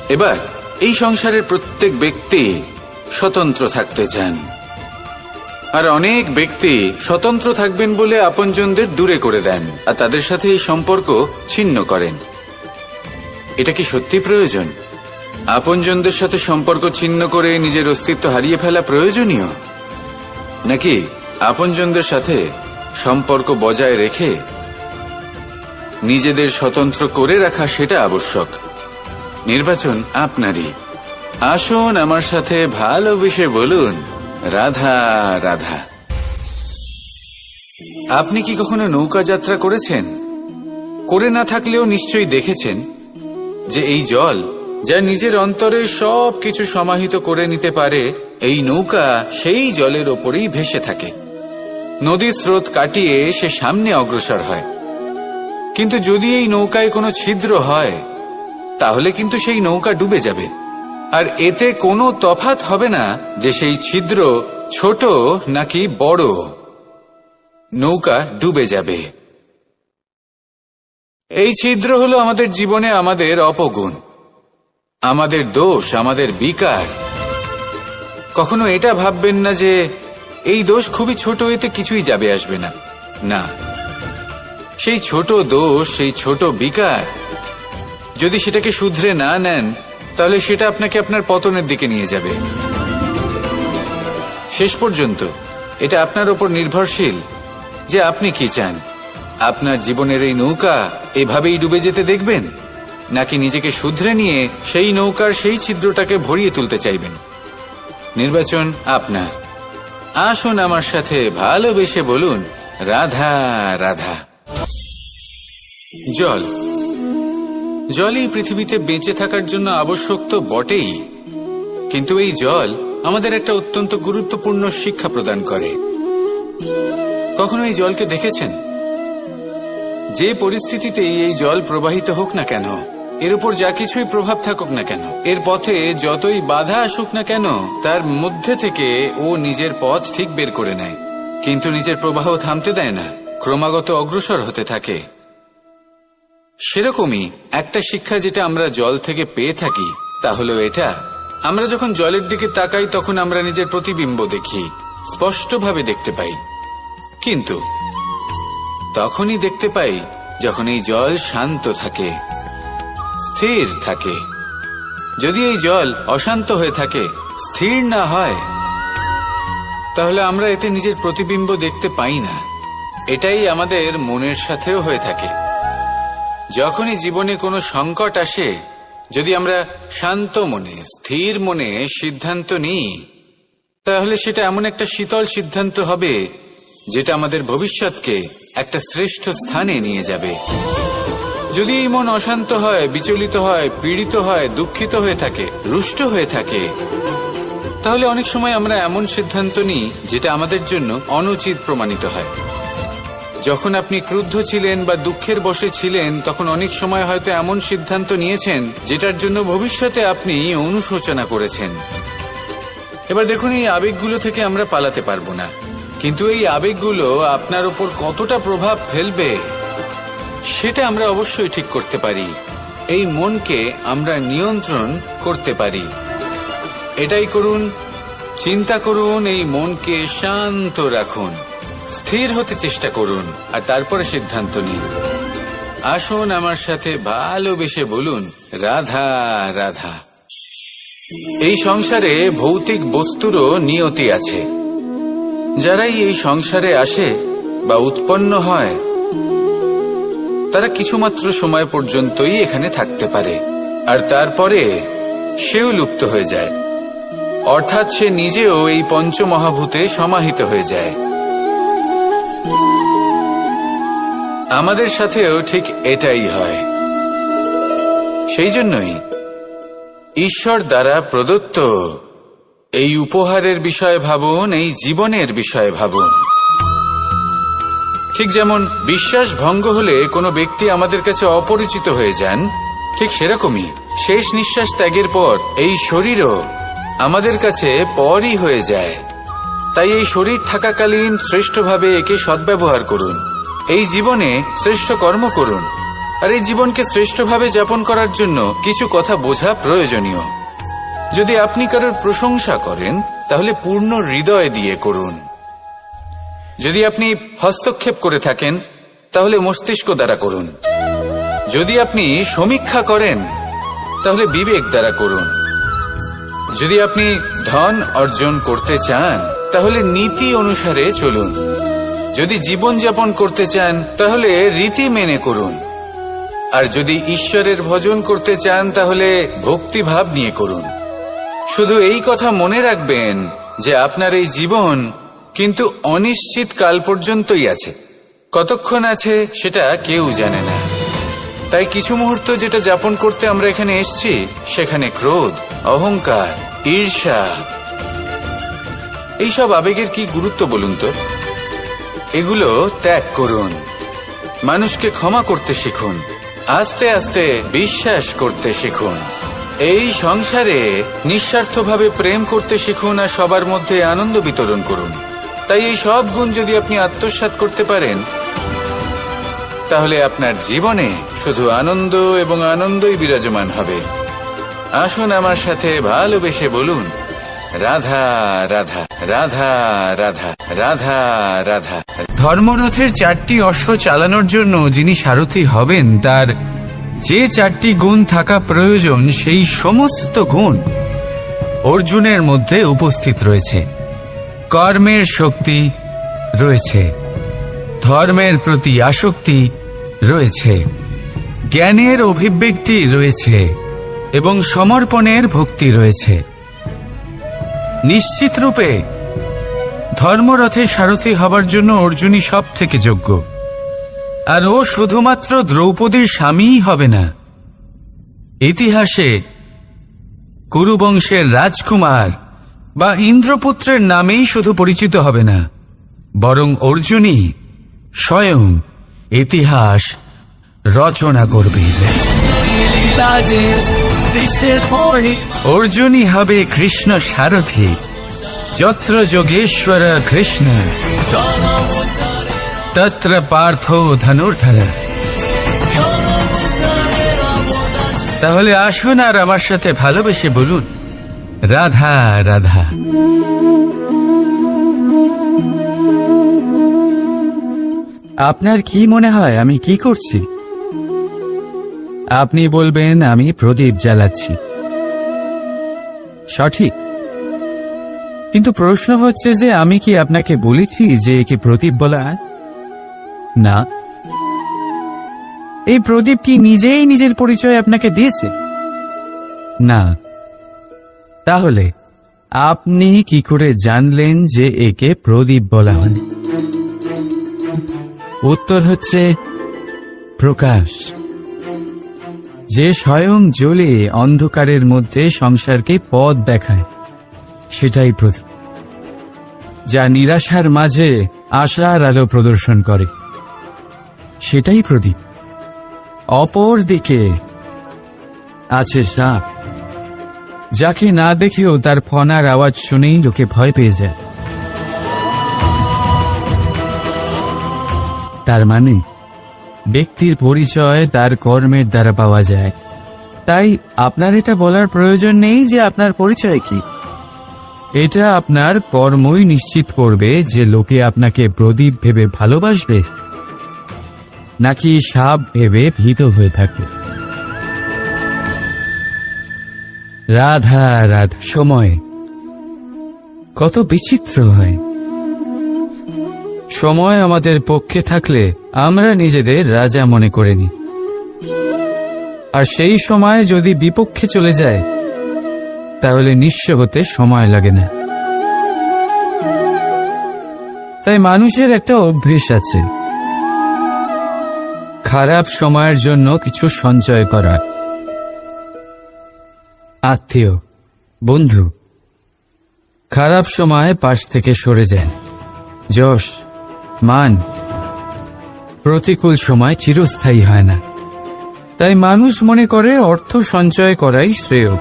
এবার এই সংসারের প্রত্যেক ব্যক্তি স্বতন্ত্র থাকতে চান। আর অনেক ব্যক্তি স্বতন্ত্র থাকবেন বলে আপনজনদের দূরে করে দেন আর তাদের সাথে এই সম্পর্ক ছিন্ন করেন। এটা কি সত্যি প্রয়োজন? আপনজনদের সাথে সম্পর্ক ছিন্ন করে নিজের অস্তিত্ব হারিয়ে ফেলা প্রয়োজনীয়, নাকি আপনজনদের সাথে সম্পর্ক বজায় রেখে নিজেদের স্বতন্ত্র করে রাখা সেটা আবশ্যক? নির্বাচন আপনারই। আসুন আমার সাথে ভালোবেসে বলুন, রাধা রাধা। আপনি কি কখনো নৌকা যাত্রা করেছেন? করে না থাকলেও নিশ্চয়ই দেখেছেন যে এই জল যা নিজের অন্তরে সব কিছু সমাহিত করে নিতে পারে, এই নৌকা সেই জলের ওপরেই ভেসে থাকে। নদীর স্রোত কাটিয়ে সে সামনে অগ্রসর হয়। কিন্তু যদি এই নৌকায় কোনো ছিদ্র হয় তাহলে কিন্তু সেই নৌকা ডুবে যাবে। আর এতে কোনো তফাৎ হবে না যে সেই ছিদ্র ছোট নাকি বড়, নৌকা ডুবে যাবে। এই ছিদ্র হলো আমাদের জীবনে আমাদের অপগুণ, আমাদের দোষ, আমাদের বিকার। কখনো এটা ভাববেন না যে এই দোষ খুবই ছোট, এতে কিছুই যাবে আসবে না। না, সেই ছোট দোষ, সেই ছোট বিকার যদি সেটাকে শুধরে না নেন তাহলে সেটা আপনাকে আপনার পতনের দিকে নিয়ে যাবে। শেষ পর্যন্ত এটা আপনার উপর নির্ভরশীল যে আপনি কি চান। আপনার জীবনের এই নৌকা এভাবেই ডুবে যেতে দেখবেন, নাকি নিজেকে শুধরে নিয়ে সেই নৌকার সেই ছিদ্রটাকে ভরিয়ে তুলতে চাইবেন? নির্বাচন আপনার। আসুন আমার সাথে ভালোবেসে বলুন, রাধা রাধা। জল, জলই পৃথিবীতে বেঁচে থাকার জন্য আবশ্যক তো বটেই, কিন্তু এই জল আমাদের একটা অত্যন্ত গুরুত্বপূর্ণ শিক্ষা প্রদান করে। কখনো এই জলকে দেখেছেন? যে পরিস্থিতিতেই এই জল প্রবাহিত হোক না কেন, এর উপর যা কিছুই প্রভাব থাকুক না কেন, এর পথে যতই বাধা আসুক না কেন, তার মধ্যে থেকে ও নিজের পথ ঠিক বের করে নেয়, কিন্তু নিজের প্রবাহ থামতে দেয় না, ক্রমাগত অগ্রসর হতে থাকে। সেরকমই একটা শিক্ষা যেটা আমরা জল থেকে পেয়ে থাকি তা হলো এটা, আমরা যখন জলের দিকে তাকাই তখন আমরা নিজের প্রতিবিম্ব দেখি, স্পষ্টভাবে দেখতে পাই। কিন্তু তখনই দেখতে পাই যখন এই জল শান্ত থাকে, স্থির থাকে। যদি এই জল অশান্ত হয়ে থাকে, স্থির না হয়, তাহলে আমরা এতে নিজের প্রতিবিম্ব দেখতে পাই না। এটাই আমাদের মনের সাথেও হয়ে থাকে। যখনই জীবনে কোনো সংকট আসে, যদি আমরা শান্ত মনে, স্থির মনে সিদ্ধান্ত নিই, তাহলে সেটা এমন একটা শীতল সিদ্ধান্ত হবে যেটা আমাদের ভবিষ্যৎকে একটা শ্রেষ্ঠ স্থানে নিয়ে যাবে। যদি এই মন অশান্ত হয়, বিচলিত হয়, পীড়িত হয়, দুঃখিত হয়ে থাকে, রুষ্ট হয়ে থাকে, তাহলে অনেক সময় আমরা এমন সিদ্ধান্ত নিই যেটা আমাদের জন্য অনুচিত প্রমাণিত হয়। যখন আপনি ক্রুদ্ধ ছিলেন বা দুঃখের বশে ছিলেন, তখন অনেক সময় হয়তো এমন সিদ্ধান্ত নিয়েছেন যেটার জন্য ভবিষ্যতে আপনি অনুশোচনা করেছেন। এবার দেখুন, এই আবেগগুলো থেকে আমরা পালাতে পারবো না, কিন্তু এই আবেগগুলো আপনার উপর কতটা প্রভাব ফেলবে সেটা আমরা অবশ্যই ঠিক করতে পারি। এই মনকে আমরা নিয়ন্ত্রণ করতে পারি। এটাই করুন, চিন্তা করুন, এই মনকে শান্ত রাখুন, স্থির হতে চেষ্টা করুন, আর তারপরে সিদ্ধান্ত নিন। আসুন আমার সাথে ভালোবেসে বলুন, রাধা রাধা। এই সংসারে ভৌতিক বস্তুরও নিয়তি আছে। যারাই এই সংসারে আসে বা উৎপন্ন হয়, তারা কিছুমাত্র সময় পর্যন্তই এখানে থাকতে পারে, আর তারপরে সেও লুপ্ত হয়ে যায়, অর্থাৎ সে নিজেও এই পঞ্চমহাভূতে সমাহিত হয়ে যায়। আমাদের সাথেও ঠিক এটাই হয়। সেই জন্যই ঈশ্বর দ্বারা প্রদত্ত এই উপহারের বিষয়ে ভাবুন, এই জীবনের বিষয়ে ভাবুন। ঠিক যেমন বিশ্বাস ভঙ্গ হলে কোনো ব্যক্তি আমাদের কাছে অপরিচিত হয়ে যান, ঠিক সেরকমই শেষ নিঃশ্বাস ত্যাগের পর এই শরীরও আমাদের কাছে পরই হয়ে যায়। তাই এই শরীর থাকাকালীন শ্রেষ্ঠভাবে একে সদ্ব্যবহার করুন, এই জীবনে শ্রেষ্ঠ কর্ম করুন, আর এই জীবনকে শ্রেষ্ঠভাবে যাপন করার জন্য কিছু কথা বোঝা প্রয়োজনীয়। যদি আপনি কারোর প্রশংসা করেন তাহলে পূর্ণ হৃদয় দিয়ে করুন, যদি আপনি হস্তক্ষেপ করে থাকেন তাহলে মস্তিষ্ক দ্বারা করুন। যদি আপনি সমীক্ষা করেন তাহলে বিবেক দ্বারা করুন। যদি আপনি ধন অর্জন করতে চান তাহলে নীতি অনুসারে চলুন। যদি জীবনযাপন করতে চান তাহলে রীতি মেনে করুন। আর যদি ঈশ্বরের ভজন করতে চান তাহলে ভক্তিভাব নিয়ে করুন। শুধু এই কথা মনে রাখবেন যে আপনার এই জীবন কিন্তু অনিশ্চিত কাল পর্যন্তই আছে। কতক্ষণ আছে সেটা কেউ জানে না। তাই কিছু মুহূর্ত যেটা যাপন করতে আমরা এখানে এসেছি সেখানে ক্রোধ, অহংকার, ঈর্ষা, এইসব আবেগের কি গুরুত্ব বলুন তো? এগুলো ত্যাগ করুন। মানুষকে ক্ষমা করতে শিখুন। আস্তে আস্তে বিশ্বাস করতে শিখুন। এই সংসারে নিঃস্বার্থভাবে প্রেম করতে শিখুন আর সবার মধ্যে আনন্দ বিতরণ করুন। তাই এই সব গুণ যদি আপনি আত্মসাৎ করতে পারেন তাহলে আপনার জীবনে শুধু আনন্দ এবং আনন্দই বিরাজমান হবে। আসুন আমার সাথে ভালোবেসে বলুন, রাধা রাধা রাধা রাধা রাধা রাধা। ধর্মরথের 4টি অশ্ব চালানোর জন্য যিনি সারথি হবেন তার যে 4টি গুণ থাকা প্রয়োজন সেই সমস্ত গুণ অর্জুনের মধ্যে উপস্থিত রয়েছে। কর্মের শক্তি রয়েছে, ধর্মের প্রতি আসক্তি রয়েছে, জ্ঞানের অভিব্যক্তি রয়েছে এবং সমর্পণের ভক্তি রয়েছে। নিশ্চিত রূপে ধর্মরথে সারথি হবার জন্য অর্জুনই সব থেকে যোগ্য। আর ও শুধুমাত্র দ্রৌপদীর স্বামীই হবে না, ইতিহাসে কুরুবংশের রাজকুমার বা ইন্দ্রপুত্রের নামেই শুধু পরিচিত হবে না, বরং অর্জুনই স্বয়ং ইতিহাস রচনা করবে। অর্জুনই হবে কৃষ্ণ সারথি। যত্র যোগেশ্বর কৃষ্ণ তত্র পার্থ ধনুর্ধর। তাহলে আসুন আর আমার সাথে ভালোবেসে বলুন, রাধা রাধা। আপনার কি মনে হয় আমি কি করছি? আপনি বলবেন আমি প্রদীপ জ্বালাচ্ছি। সঠিক, কিন্তু প্রশ্ন হচ্ছে যে আমি কি আপনাকে বলেছি যে একে প্রদীপ বলা হয়? না। এই প্রদীপ কি নিজেই নিজের পরিচয় আপনাকে দিয়েছে? না। তাহলে আপনি কি করে জানলেন যে একে প্রদীপ বলা হয়? উত্তর হচ্ছে প্রকাশ, যে স্বয়ং জ্বলে অন্ধকারের মধ্যে সংসারকে পথ দেখায়, সেটাই প্রদীপ। যা নিরাশার মাঝে আশার আলো প্রদর্শন করে, সেটাই প্রদীপ। অপর দিকে আছে সাপ, যাকে না দেখেও তার ফনার আওয়াজ শুনেই লোকে ভয় পেয়ে যায়। তার মানে ব্যক্তির পরিচয় তার কর্মের দ্বারা পাওয়া যায়। তাই আপনার এটা বলার প্রয়োজন নেই যে আপনার পরিচয় কি। এটা আপনার কর্মই নিশ্চিত করবে যে লোকে আপনাকে প্রদীপ ভেবে ভালোবাসবে নাকি সাপ ভেবে ভীত হয়ে থাকে। রাধা রাধা। সময় কত বিচিত্র হয়। সময় আমাদের পক্ষে থাকলে আমরা নিজেদের রাজা মনে করে নিই, আর সেই সময় যদি বিপক্ষে চলে যায় তাহলে নিঃস্ব হতে সময় লাগে না। তাই মানুষের একটা অভ্যেস আছে, খারাপ সময়ের জন্য কিছু সঞ্চয় করা। আত্মীয়, বন্ধু খারাপ সময় পাশ থেকে সরে যায়। যশ, মান প্রতিকূল সময় চিরস্থায়ী হয় না। তাই মানুষ মনে করে অর্থ সঞ্চয় করাই শ্রেয়।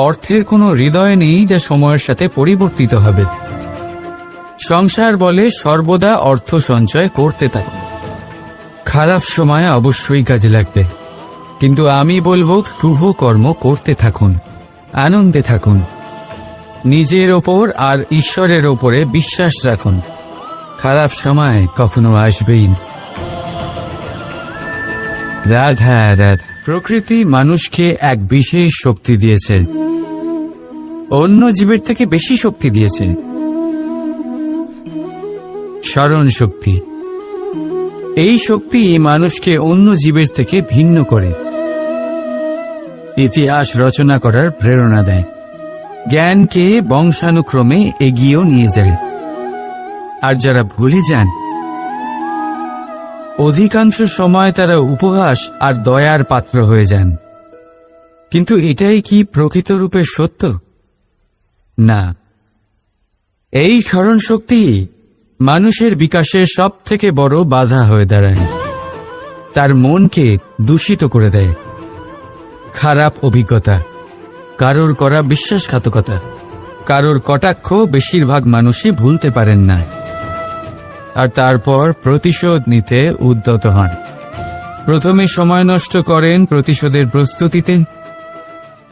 অর্থের কোনো হৃদয় নেই যা সময়ের সাথে পরিবর্তিত হবে। সংসার বলে সর্বদা অর্থ সঞ্চয় করতে থাকুন। খারাপ সময় অবশ্যই কাজে লাগবে, কিন্তু আমি বলবো শুভ কর্ম করতে থাকুন, আনন্দে থাকুন, নিজের ওপর আর ঈশ্বরের ওপরে বিশ্বাস রাখুন। খারাপ সময় কখনো আসবেই না। রাধা রাধা। প্রকৃতি মানুষকে এক বিশেষ শক্তি দিয়েছে, অন্য জীবের থেকে বেশি শক্তি দিয়েছে। স্মরণ শক্তি। এই শক্তি মানুষকে অন্য জীবের থেকে ভিন্ন করে, ইতিহাস রচনা করার প্রেরণা দেয়, জ্ঞানকে বংশানুক্রমে এগিয়েও নিয়ে যায়। আর যারা ভুলে যান, অধিকাংশ সময় তারা উপহাস আর দয়ার পাত্র হয়ে যান। কিন্তু এটাই কি প্রকৃত রূপে সত্য? না। এই স্মরণ শক্তি মানুষের বিকাশের সব থেকে বড় বাধা হয়ে দাঁড়ায়। তার মনকে দূষিত করে দেয়। খারাপ অভিজ্ঞতা, কারোর করা বিশ্বাসঘাতকতা, কারোর কটাক্ষ বেশিরভাগ মানুষই ভুলতে পারেন না। আর তারপর প্রতিশোধ নিতে উদ্যত হন। প্রথমে সময় নষ্ট করেন প্রতিশোধের প্রস্তুতিতে,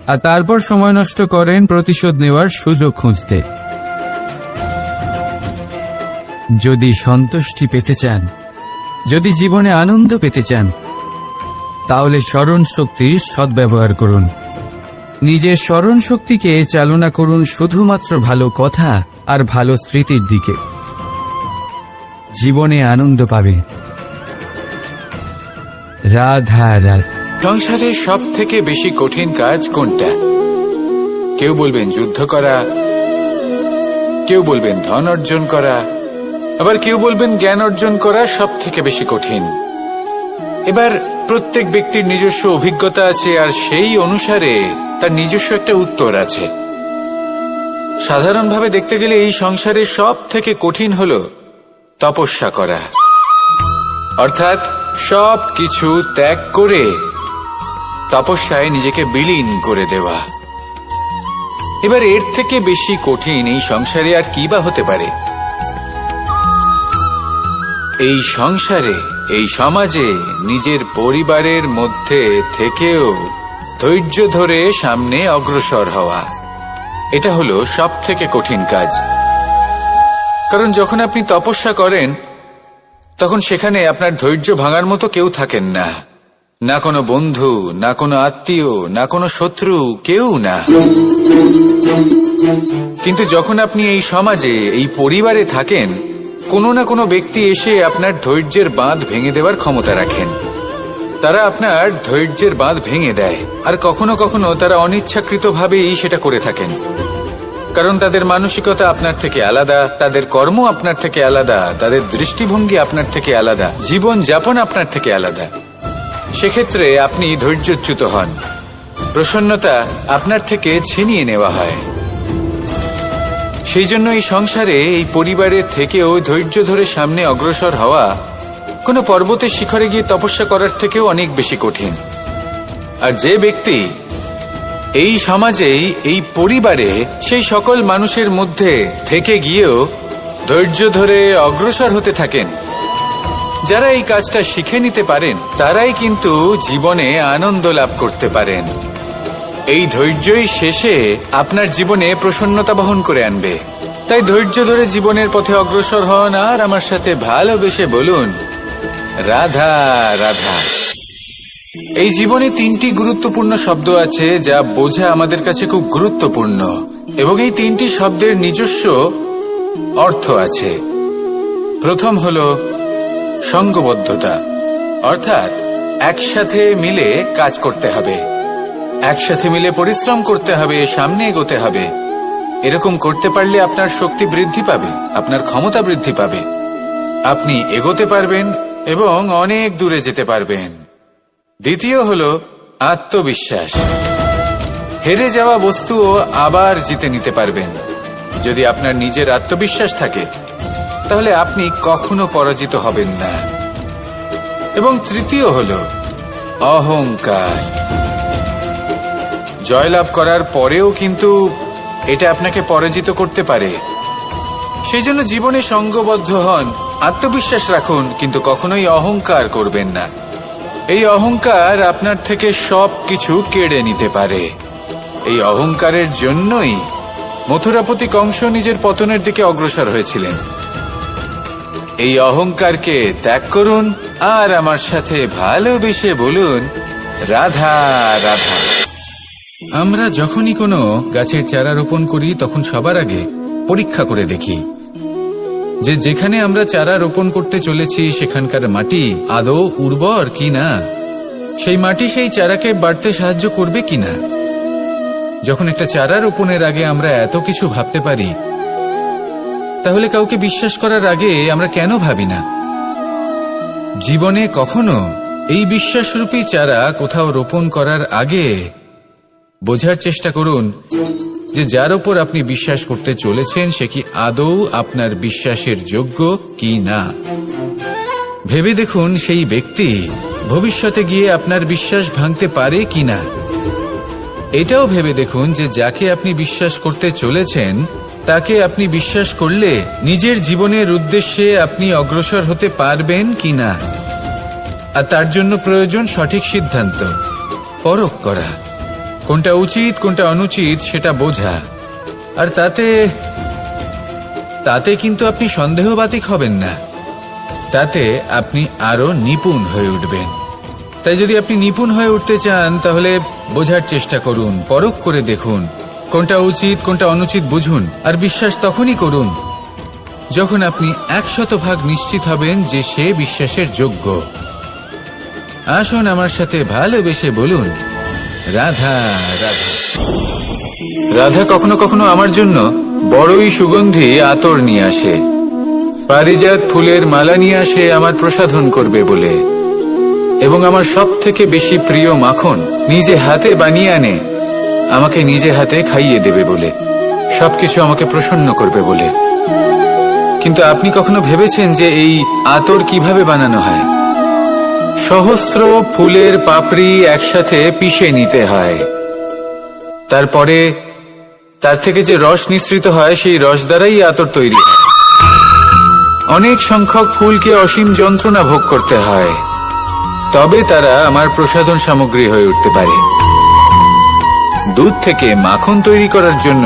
আর তারপর সময় নষ্ট করেন প্রতিশোধ নেওয়ার সুযোগ খুঁজতে। যদি সন্তুষ্টি পেতে চান, যদি জীবনে আনন্দ পেতে চান, তাহলে স্মরণ শক্তির সদ্ব্যবহার করুন। নিজের স্মরণ শক্তিকে চালনা করুন শুধুমাত্র ভালো কথা আর ভালো স্মৃতির দিকে। জীবনে আনন্দ পাবে। রাধা রাধা। সংসারে সব থেকে বেশি কঠিন কাজ কোনটা? কেউ বলবেন যুদ্ধ করা, কেউ বলবেন ধন অর্জন করা, আবার কেউ বলবেন জ্ঞান অর্জন করা সব থেকে বেশি কঠিন। এবার প্রত্যেক ব্যক্তির নিজস্ব অভিজ্ঞতা আছে, আর সেই অনুসারে তার নিজস্ব একটা উত্তর আছে। সাধারণভাবে দেখতে গেলে এই সংসারে সব থেকে কঠিন হলো তপস্যা করা, অর্থাৎ সব কিছু ত্যাগ করে তপস্যায় নিজেকে বিলীন করে দেওয়া। এবার এর থেকে বেশি কঠিন এই সংসারে আর কি বা হতে পারে? এই সংসারে, এই সমাজে, নিজের পরিবারের মধ্যে থেকেও ধৈর্য ধরে সামনে অগ্রসর হওয়া, এটা হলো সব থেকে কঠিন কাজ। কারণ যখন আপনি তপস্যা করেন, তখন সেখানে আপনার ধৈর্য ভাঙার মতো কেউ থাকেন না, না কোনো বন্ধু, না কোনো আত্মীয়, না কোনো শত্রু, কেউ না। কিন্তু যখন আপনি এই সমাজে, এই পরিবারে থাকেন, কোনো না কোনো ব্যক্তি এসে আপনার ধৈর্যের বাঁধ ভেঙে দেওয়ার ক্ষমতা রাখেন। তারা আপনার ধৈর্যের বাঁধ ভেঙে দেয়, আর কখনো কখনো তারা অনিচ্ছাকৃতভাবেই সেটা করে থাকেন। কারণ তাদের মানসিকতা আপনার থেকে আলাদা, তাদের কর্ম আপনার থেকে আলাদা, তাদের দৃষ্টিভঙ্গি আপনার থেকে আলাদা, জীবন যাপন আপনার থেকে আলাদা। সেক্ষেত্রে আপনি ধৈর্যচ্যুত হন, প্রসন্নতা আপনার থেকে ছিনিয়ে নেওয়া হয়। সেই জন্য এই সংসারে, এই পরিবারের থেকেও ধৈর্য ধরে সামনে অগ্রসর হওয়া কোনো পর্বতের শিখরে গিয়ে তপস্যা করার থেকেও অনেক বেশি কঠিন। আর যে ব্যক্তি এই সমাজেই, এই পরিবারে, সেই সকল মানুষের মধ্যে থেকে গিয়েও ধৈর্য ধরে অগ্রসর হতে থাকেন, যারা এই কাজটা শিখে নিতে পারেন, তারাই কিন্তু জীবনে আনন্দ লাভ করতে পারেন। এই ধৈর্যই শেষে আপনার জীবনে প্রসন্নতা বহন করে আনবে। তাই ধৈর্য ধরে জীবনের পথে অগ্রসর হন, আর আমার সাথে ভালোবেসে বলুন রাধা রাধা। এই জীবনে তিনটি গুরুত্বপূর্ণ শব্দ আছে, যা বোঝা আমাদের কাছে খুব গুরুত্বপূর্ণ, এবং এই তিনটি শব্দের নিজস্ব অর্থ আছে। প্রথম হল সঙ্গবদ্ধতা, অর্থাৎ একসাথে মিলে কাজ করতে হবে, একসাথে মিলে পরিশ্রম করতে হবে, সামনে এগোতে হবে। এরকম করতে পারলে আপনার শক্তি বৃদ্ধি পাবে, আপনার ক্ষমতা বৃদ্ধি পাবে, আপনি এগোতে পারবেন এবং অনেক দূরে যেতে পারবেন। দ্বিতীয় হল আত্মবিশ্বাস। হেরে যাওয়া বস্তুও আবার জিতে নিতে পারবেন। যদি আপনার নিজের আত্মবিশ্বাস থাকে, তাহলে আপনি কখনো পরাজিত হবেন না। এবং তৃতীয় হল অহংকার। জয়লাভ করার পরেও কিন্তু এটা আপনাকে পরাজিত করতে পারে। সেই জন্য জীবনে সঙ্গবদ্ধ হন, আত্মবিশ্বাস রাখুন, কিন্তু কখনোই অহংকার করবেন না। এই অহংকার আপনার থেকে সবকিছু কেড়ে নিতে পারে। এই অহংকারের জন্যই মথুরাপতি কংস নিজের পতনের দিকে অগ্রসর হয়েছিলেন। এই অহংকারকে ত্যাগ করুন আর আমার সাথে ভালোবেসে বলুন, রাধা রাধা। আমরা যখনই কোনো গাছের চারা রোপণ করি তখন সবার আগে পরীক্ষা করে দেখি যে যেখানে আমরা চারা রোপণ করতে চলেছি সেখানকার মাটি আদৌ উর্বর কিনা, সেই মাটি সেই চারাকে বাড়তে সাহায্য করবে কিনা। যখন একটা চারা রোপণের আগে আমরা এত কিছু ভাবতে পারি, তাহলে কাউকে বিশ্বাস করার আগে আমরা কেন ভাবি না? জীবনে কখনো এই বিশ্বাসরূপী চারা কোথাও রোপণ করার আগে বোঝার চেষ্টা করুন যে যার উপর আপনি বিশ্বাস করতে চলেছেন সে কি আদৌ আপনার বিশ্বাসের যোগ্য কি না। ভেবে দেখুন সেই ব্যক্তি ভবিষ্যতে গিয়ে আপনার বিশ্বাস ভাঙতে পারে কিনা। এটাও ভেবে দেখুন যে যাকে আপনি বিশ্বাস করতে চলেছেন তাকে আপনি বিশ্বাস করলে নিজের জীবনের উদ্দেশ্যে আপনি অগ্রসর হতে পারবেন কিনা। আর তার জন্য প্রয়োজন সঠিক সিদ্ধান্ত, পরখ করা, কোনটা উচিত কোনটা অনুচিত সেটা বোঝা। আর তাতে কিন্তু আপনি সন্দেহবাতিক হবেন না, তাতে আপনি আরো নিপুণ হয়ে উঠবেন। তাই যদি আপনি নিপুণ হয়ে উঠতে চান তাহলে বোঝার চেষ্টা করুন, পরখ করে দেখুন, কোনটা উচিত কোনটা অনুচিত বুঝুন। আর বিশ্বাস তখনই করুন যখন আপনি 100% নিশ্চিত হবেন যে সে বিশ্বাসের যোগ্য। আসুন আমার সাথে ভালোবেসে বলুন, রাধা রাধা। রাধা কখনো কখনো আমার জন্য বড়ই সুগন্ধি আতর নিয়ে আসে, পারিজাত ফুলের মালা নিয়ে আসে আমার প্রসাধন করবে বলে, এবং আমার সব থেকে বেশি প্রিয় মাখন নিজে হাতে বানিয়ে আনে আমাকে নিজে হাতে খাইয়ে দেবে বলে, সবকিছু আমাকে প্রসন্ন করবে বলে। কিন্তু আপনি কখনো ভেবেছেন যে এই আতর কিভাবে বানানো হয়? সহস্র ফুলের পাপড়ি একসাথে পিষে নিতে হয়, তারপরে তার থেকে যে রস নিঃসৃত হয় সেই রস দ্বারাই আতর তৈরি হয়। অনেক সংখ্যক ফুলকে অসীম যন্ত্রণা ভোগ করতে হয়, তবে তারা আমার প্রসাধন সামগ্রী হয়ে উঠতে পারে। দুধ থেকে মাখন তৈরি করার জন্য